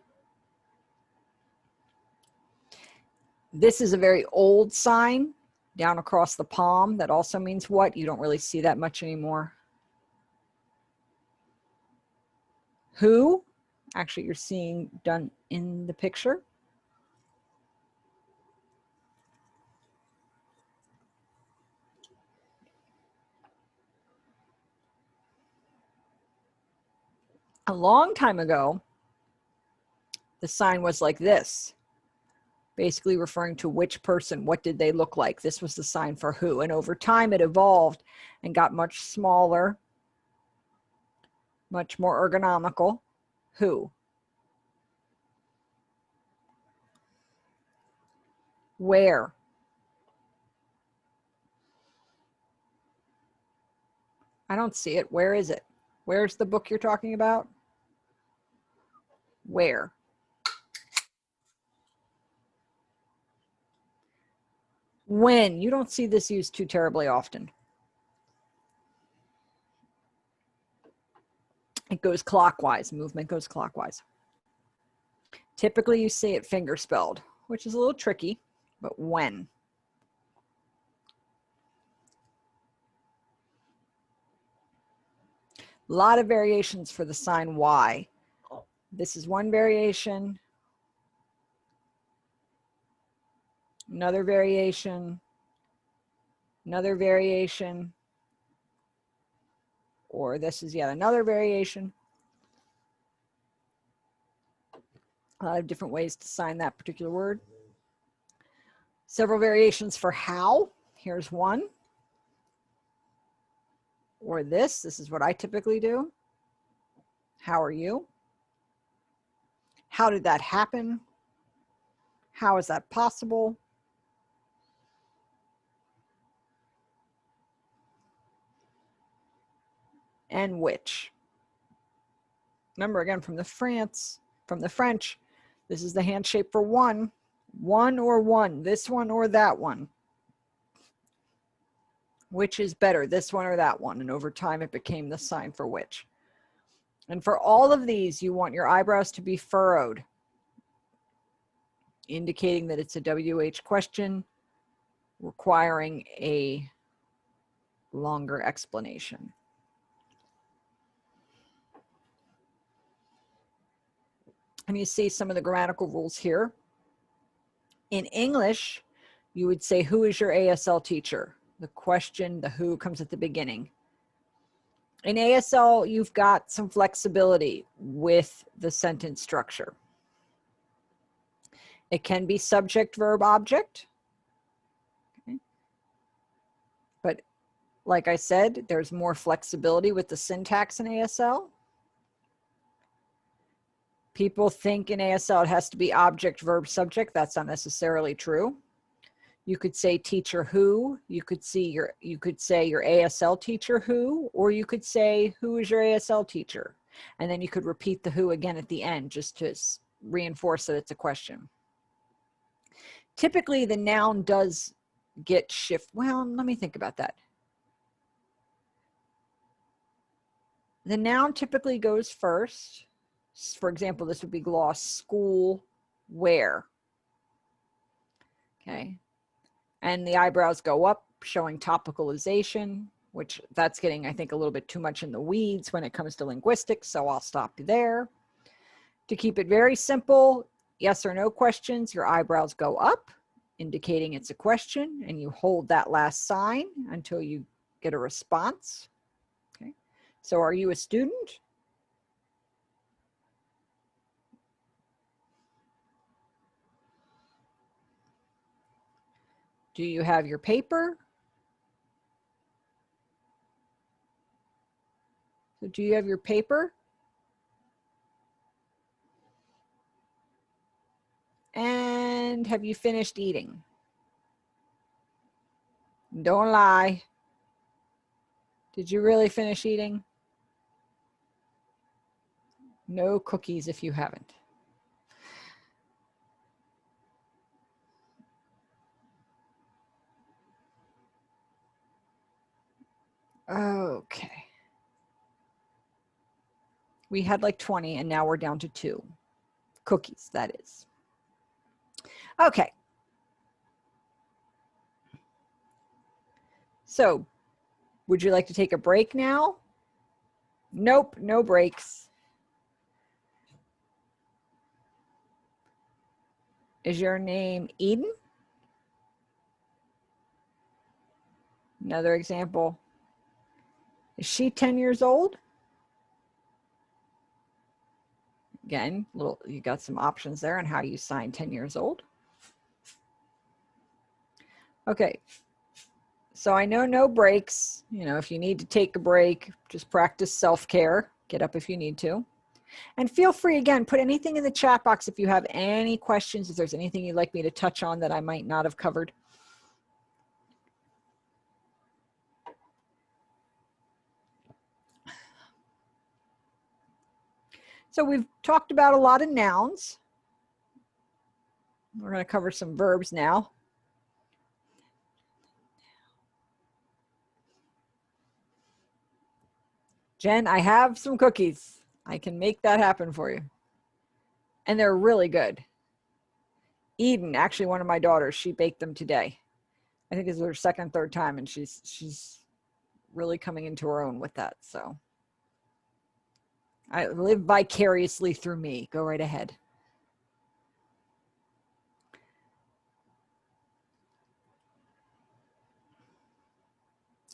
This is a very old sign down across the palm that also means what. You don't really see that much anymore. Who, actually you're seeing done in the picture. A long time ago, the sign was like this, basically referring to which person, what did they look like. This was the sign for who. And over time it evolved and got much smaller, much more ergonomical. Who? Where? I don't see it. Where is it? Where's the book you're talking about? Where? When? You don't see this used too terribly often. It goes clockwise. Movement goes clockwise. Typically you see it finger spelled, which is a little tricky, but when? A lot of variations for the sign Y. This is one variation. Another variation. Another variation. Or this is yet another variation. A lot of different ways to sign that particular word. Several variations for how. Here's one. Or this is what I typically do. How are you? How did that happen? How is that possible? And which. Remember again from the French, this is the hand shape for one. One or one, this one or that one. Which is better, this one or that one? And over time it became the sign for which. And for all of these, you want your eyebrows to be furrowed, indicating that it's a WH question requiring a longer explanation. And you see some of the grammatical rules here. In English, you would say, who is your ASL teacher? The question, the who comes at the beginning. In ASL, you've got some flexibility with the sentence structure. It can be subject, verb, object. Okay. But like I said, there's more flexibility with the syntax in ASL. People think in ASL it has to be object, verb, subject. That's not necessarily true. You could say teacher who, you could say your ASL teacher who, or you could say who is your ASL teacher? And then you could repeat the who again at the end just to reinforce that it's a question. Typically the noun does get shift. Well, let me think about that. The noun typically goes first. For example, this would be gloss, school, where. Okay. And the eyebrows go up, showing topicalization, which that's getting, I think, a little bit too much in the weeds when it comes to linguistics, so I'll stop there. To keep it very simple, yes or no questions, your eyebrows go up, indicating it's a question, and you hold that last sign until you get a response. Okay. So are you a student? Do you have your paper? So do you have your paper? And have you finished eating? Don't lie. Did you really finish eating? No cookies if you haven't. Okay. We had like 20 and now we're down to 2 cookies, that is. Okay. So, would you like to take a break now? Nope, no breaks. Is your name Eden? Another example. Is she 10 years old? Again, you got some options there on how you sign 10 years old. Okay. So I know no breaks. You know, if you need to take a break, just practice self-care. Get up if you need to. And feel free, again, put anything in the chat box if you have any questions, if there's anything you'd like me to touch on that I might not have covered. So we've talked about a lot of nouns. We're going to cover some verbs now. Jen, I have some cookies. I can make that happen for you. And they're really good. Eden, actually one of my daughters, she baked them today. I think it's her second, third time, and she's really coming into her own with that. So I live vicariously through me. Go right ahead.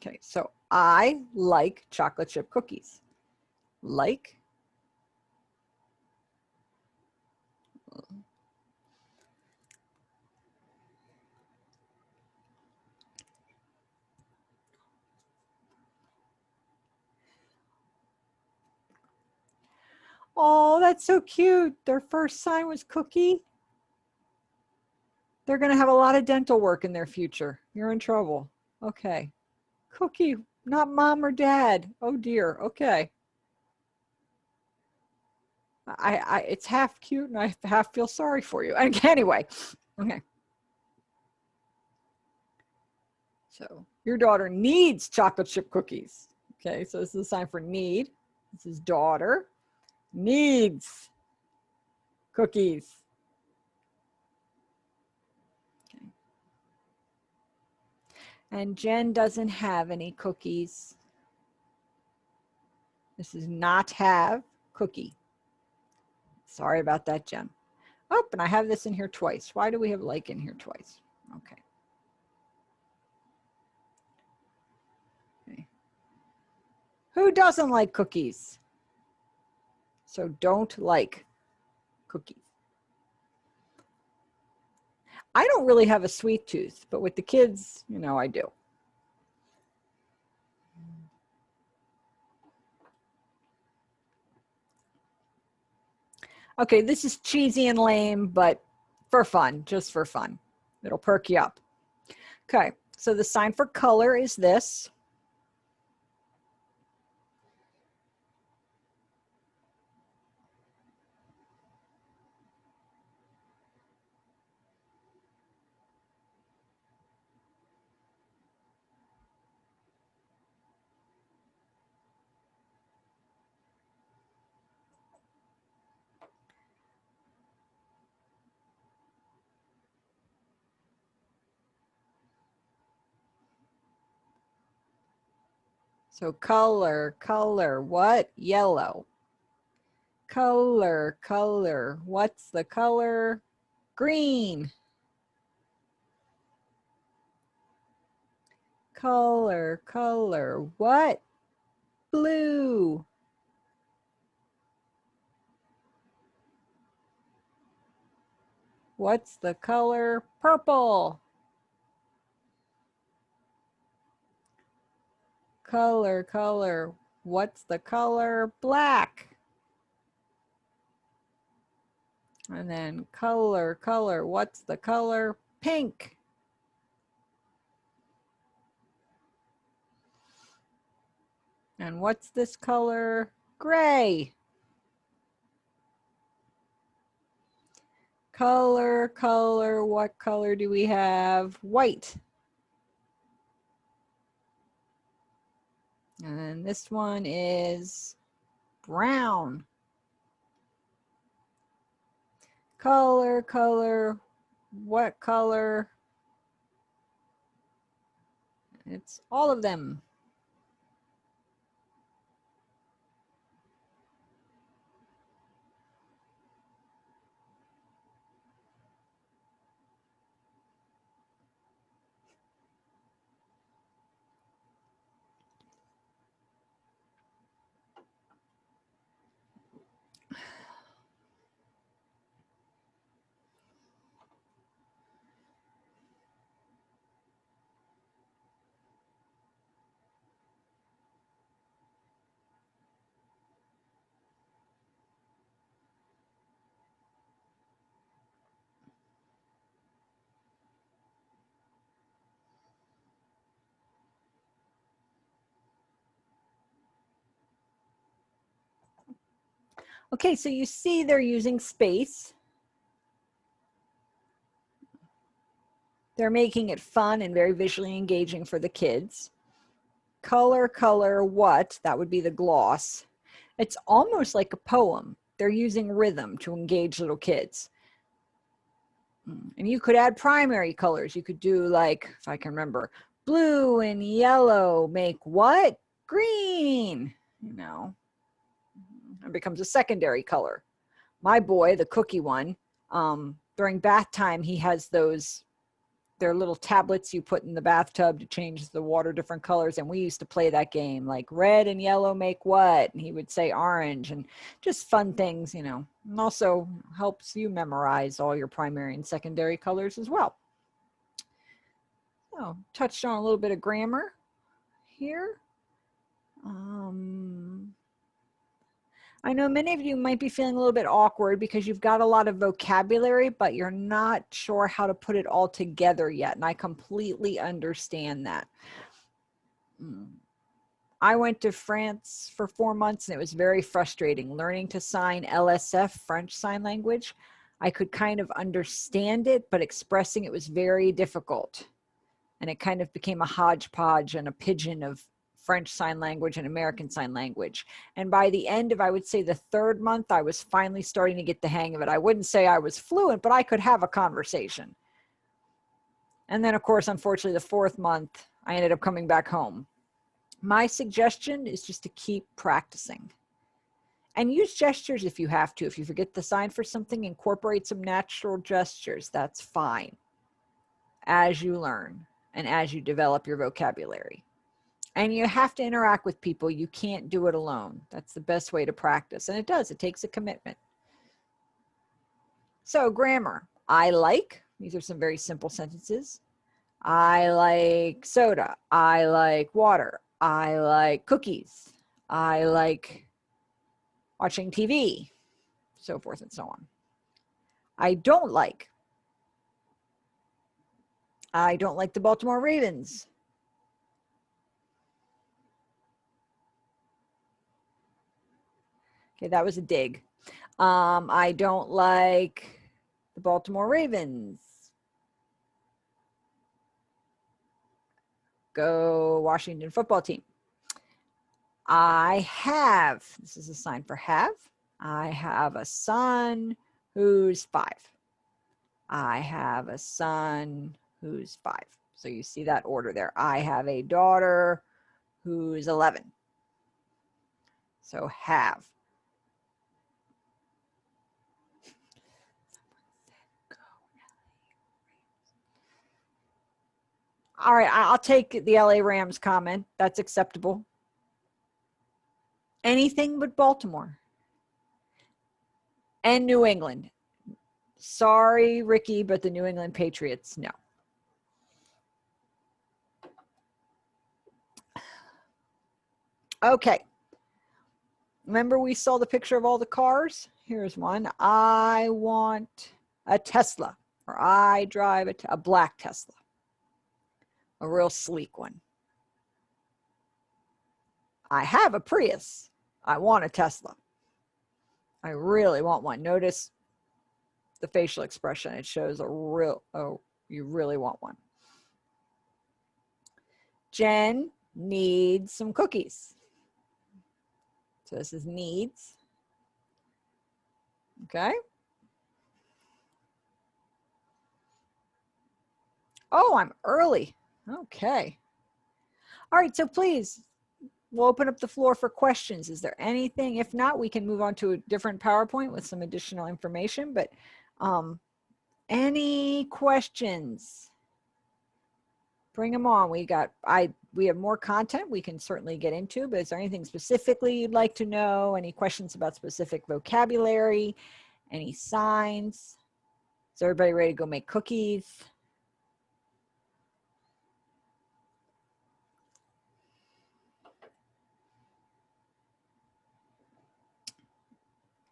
Okay, so I like chocolate chip cookies. Like. Oh, that's so cute. Their first sign was cookie. They're going to have a lot of dental work in their future. You're in trouble. Okay. Cookie, not mom or dad. Oh dear. Okay. It's half cute and I half feel sorry for you. Anyway. Okay. So your daughter needs chocolate chip cookies. Okay. So this is a sign for need. This is daughter needs cookies. Okay. And Jen doesn't have any cookies. This is not have cookie. Sorry about that, Jen. Oh, and I have this in here twice. Why do we have like in here twice? Okay. Okay. Who doesn't like cookies? So don't like cookies. I don't really have a sweet tooth, but with the kids, you know, I do. Okay, this is cheesy and lame, but for fun, just for fun. It'll perk you up. Okay, so the sign for color is this. So color, color, what? Yellow. Color, color, what's the color? Green. Color, color, what? Blue. What's the color? Purple. Color, color, what's the color? Black. And then color, color, what's the color? Pink. And what's this color? Gray. Color, color, what color do we have? White. And this one is brown. Color, color, what color? It's all of them. Okay, so you see they're using space. They're making it fun and very visually engaging for the kids. Color, color, what? That would be the gloss. It's almost like a poem. They're using rhythm to engage little kids. And you could add primary colors. You could do like, if I can remember, blue and yellow make what? Green, you know. It becomes a secondary color. My boy, the cookie one, during bath time, he has those, they're little tablets you put in the bathtub to change the water different colors. And we used to play that game, like red and yellow make what? And he would say orange, and just fun things, you know, and also helps you memorize all your primary and secondary colors as well. So touched on a little bit of grammar here. I know many of you might be feeling a little bit awkward because you've got a lot of vocabulary, but you're not sure how to put it all together yet. And I completely understand that. I went to France for 4 months and it was very frustrating learning to sign LSF, French Sign Language. I could kind of understand it, but expressing it was very difficult. And it kind of became a hodgepodge and a pigeon of French Sign Language and American Sign Language. And by the end of, I would say the 3rd month, I was finally starting to get the hang of it. I wouldn't say I was fluent, but I could have a conversation. And then of course, unfortunately, the 4th month, I ended up coming back home. My suggestion is just to keep practicing. And use gestures if you have to. If you forget the sign for something, incorporate some natural gestures. That's fine as you learn and as you develop your vocabulary. And you have to interact with people. You can't do it alone. That's the best way to practice. And it does. It takes a commitment. So grammar. I like. These are some very simple sentences. I like soda. I like water. I like cookies. I like watching TV. So forth and so on. I don't like. I don't like the Baltimore Ravens. Okay, that was a dig. I don't like the Baltimore Ravens. Go Washington football team. I have, this is a sign for have. I have a son who's 5. I have a son who's 5. So you see that order there. I have a daughter who's 11. So have. All right, I'll take the LA Rams comment. That's acceptable. Anything but Baltimore. And New England. Sorry, Ricky, but the New England Patriots, no. Okay. Remember we saw the picture of all the cars? Here's one. I want a Tesla, or I drive a black Tesla. A real sleek one. I have a Prius. I want a Tesla. I really want one. Notice the facial expression. It shows a real, oh, you really want one. Jen needs some cookies. So this is needs. Okay. Oh, I'm early. Okay. All right, so please, we'll open up the floor for questions. Is there anything? If not, we can move on to a different PowerPoint with some additional information, but any questions? Bring them on. We have more content we can certainly get into, but is there anything specifically you'd like to know? Any questions about specific vocabulary? Any signs? Is everybody ready to go make cookies?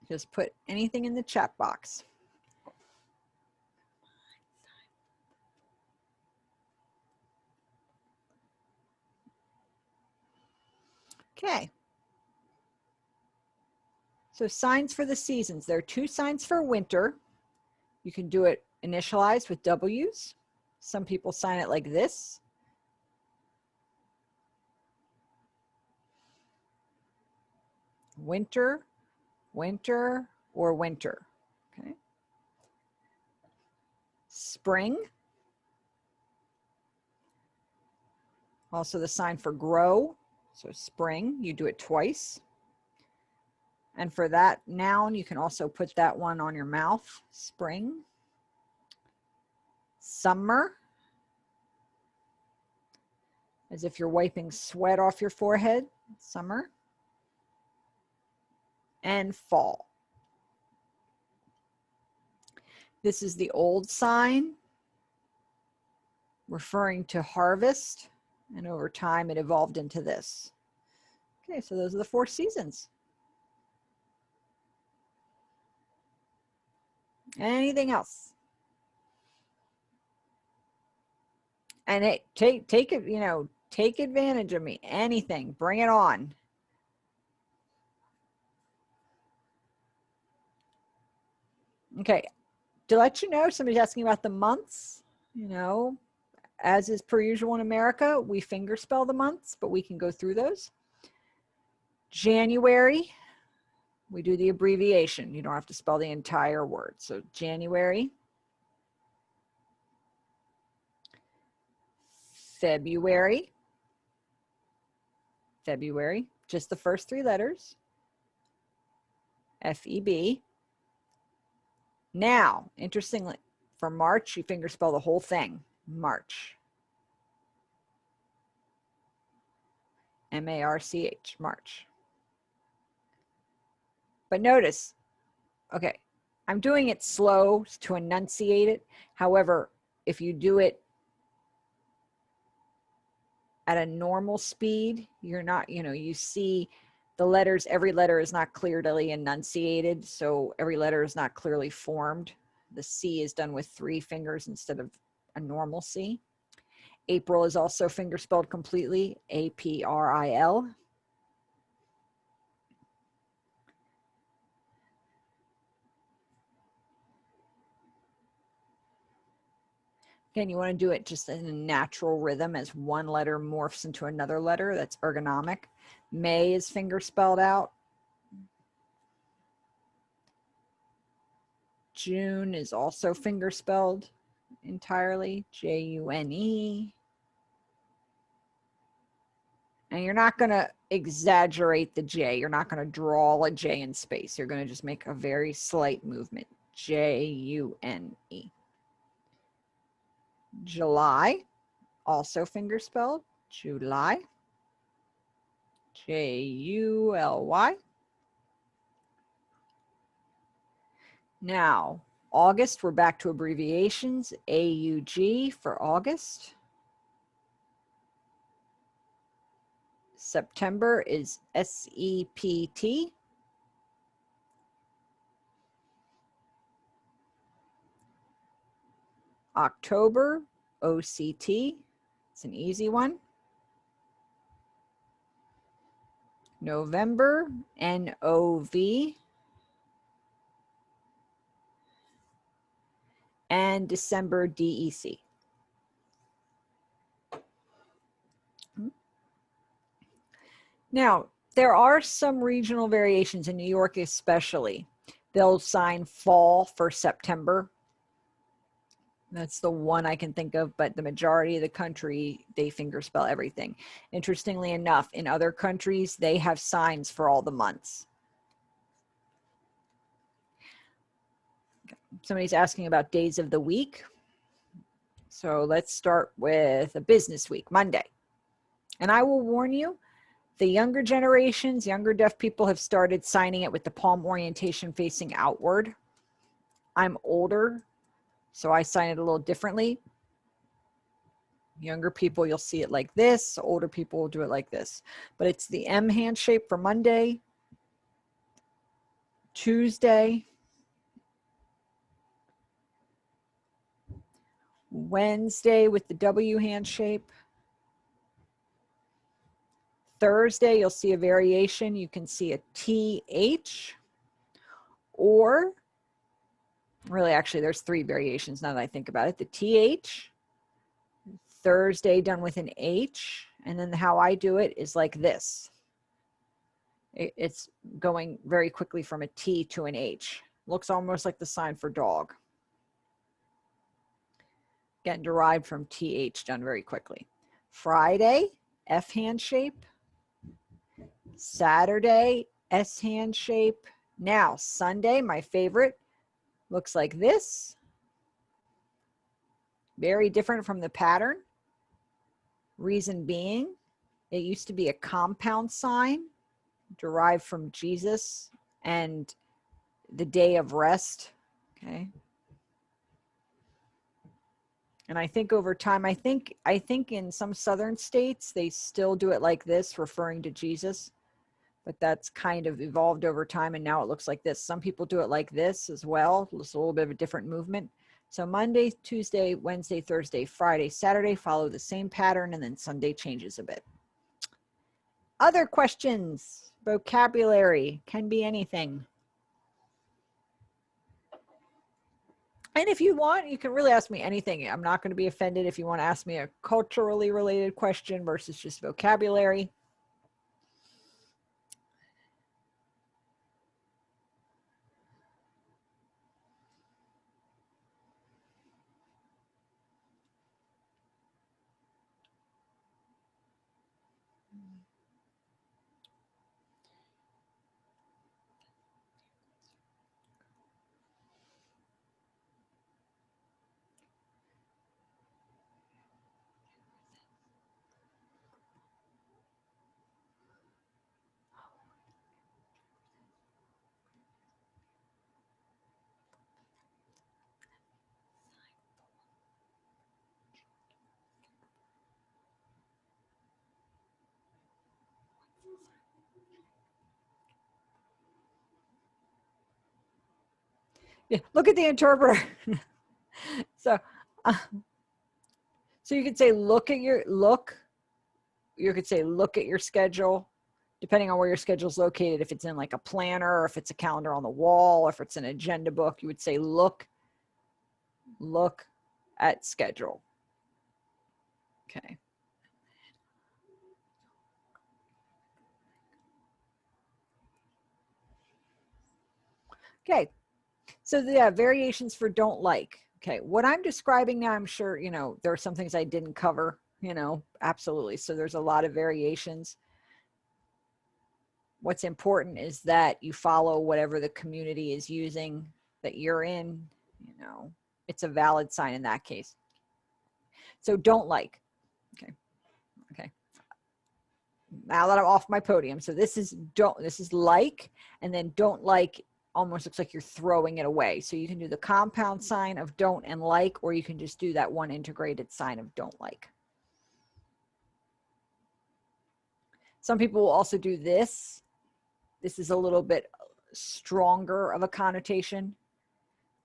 Just put anything in the chat box. Okay. So signs for the seasons. There are 2 signs for winter. You can do it initialized with W's. Some people sign it like this. Winter, winter, or winter. Okay. Spring. Also the sign for grow. So spring, you do it twice. And for that noun, you can also put that one on your mouth. Spring. Summer. As if you're wiping sweat off your forehead. Summer. And fall. This is the old sign referring to harvest, and over time it evolved into this. Okay, so those are the 4 seasons. Anything else? And take it, you know, take advantage of me. Anything, bring it on. Okay, to let you know, somebody's asking about the months. You know, as is per usual in America, we finger spell the months, but we can go through those. January, we do the abbreviation. You don't have to spell the entire word. So January. February. February, just the first 3 letters. F-E-B. Now, interestingly, for March, you finger spell the whole thing. March. M-A-R-C-H, March. But notice, okay, I'm doing it slow to enunciate it. However, if you do it at a normal speed, you're not, you know, you see the letters, every letter is not clearly enunciated, so every letter is not clearly formed. The C is done with 3 fingers instead of a normal C. April is also finger spelled completely, A-P-R-I-L. Again, you want to do it just in a natural rhythm as one letter morphs into another letter. That's ergonomic. May is finger spelled out. June is also finger spelled entirely, J-U-N-E. And you're not going to exaggerate the J. You're not going to draw a J in space. You're going to just make a very slight movement. J-U-N-E. July, also finger spelled. July. J-U-L-Y. Now, August, we're back to abbreviations. A-U-G for August. September is S-E-P-T. October, O-C-T. It's an easy one. November, N-O-V. And December, D-E-C. Now, there are some regional variations in New York especially. They'll sign fall for September. That's the one I can think of, but the majority of the country, they fingerspell everything. Interestingly enough, in other countries, they have signs for all the months. Somebody's asking about days of the week. So let's start with a business week, Monday. And I will warn you, the younger generations, younger deaf people have started signing it with the palm orientation facing outward. I'm older, so I sign it a little differently. Younger people, you'll see it like this. Older people will do it like this. But it's the M hand shape for Monday, Tuesday, Wednesday with the W hand shape. Thursday, you'll see a variation. You can see a TH, or really, actually, there's three variations now that I think about it. The TH, Thursday done with an H, and then how I do it is like this. It's going very quickly from a T to an H. Looks almost like the sign for dog. Again, derived from TH, done very quickly. Friday, F hand shape. Saturday, S hand shape. Now, Sunday, my favorite, looks like this. Very different from the pattern. Reason being, it used to be a compound sign derived from Jesus and the day of rest. Okay. And I think over time, I think in some southern states, they still do it like this, referring to Jesus. But that's kind of evolved over time, and now it looks like this. Some people do it like this as well. It's a little bit of a different movement. So Monday, Tuesday, Wednesday, Thursday, Friday, Saturday follow the same pattern, and then Sunday changes a bit. Other questions? Vocabulary can be anything. And if you want, you can really ask me anything. I'm not going to be offended if you want to ask me a culturally related question versus just vocabulary. Yeah, look at the interpreter. So you could say you could say look at your schedule, depending on where your schedule is located. If it's in like a planner, or if it's a calendar on the wall, or if it's an agenda book, you would say look at schedule. Okay. Okay. So the variations for don't like. Okay. What I'm describing now, I'm sure, you know, there are some things I didn't cover. you know, absolutely. So there's a lot of variations. What's important is that you follow whatever the community is using that you're in, you know, it's a valid sign in that case. So don't like, okay. Okay. Now that I'm off my podium. So this is like, and then don't like almost looks like you're throwing it away. So you can do the compound sign of don't and like, or you can just do that one integrated sign of don't like. Some people will also do this. This is a little bit stronger of a connotation.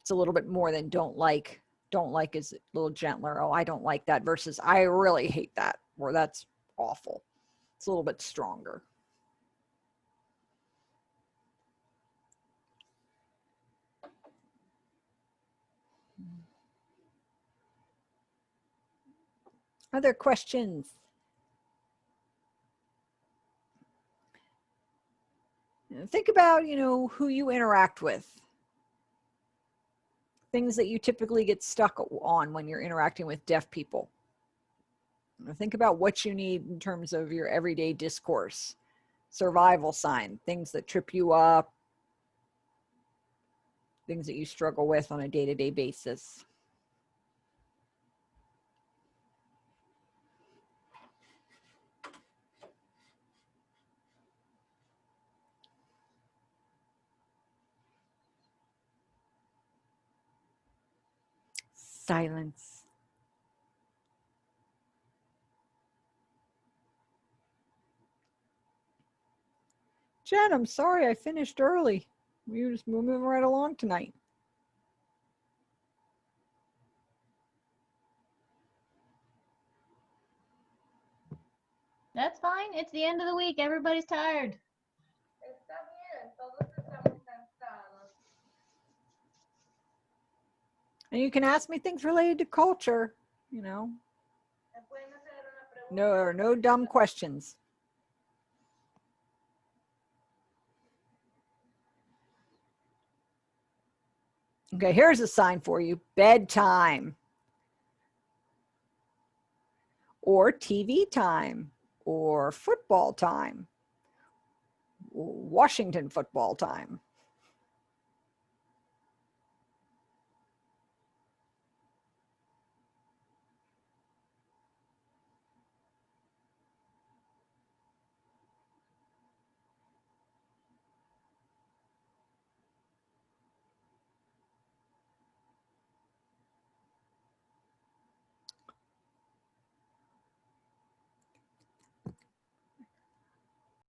It's a little bit more than don't like. Don't like is a little gentler. Oh, I don't like that versus I really hate that, or that's awful. It's a little bit stronger. Other questions? Think about, you know, who you interact with. Things that you typically get stuck on when you're interacting with deaf people. Think about what you need in terms of your everyday discourse, survival sign, things that trip you up, things that you struggle with on a day-to-day basis. Silence. Jen, I'm sorry I finished early. We're moving right along tonight. That's fine. It's the end of the week. Everybody's tired. Está bien, todos estamos cansados. And you can ask me things related to culture, you know. ¿Me pueden hacer una pregunta? No dumb questions. Okay, here's a sign for you. Bedtime. Or TV time. Or football time. Washington football time.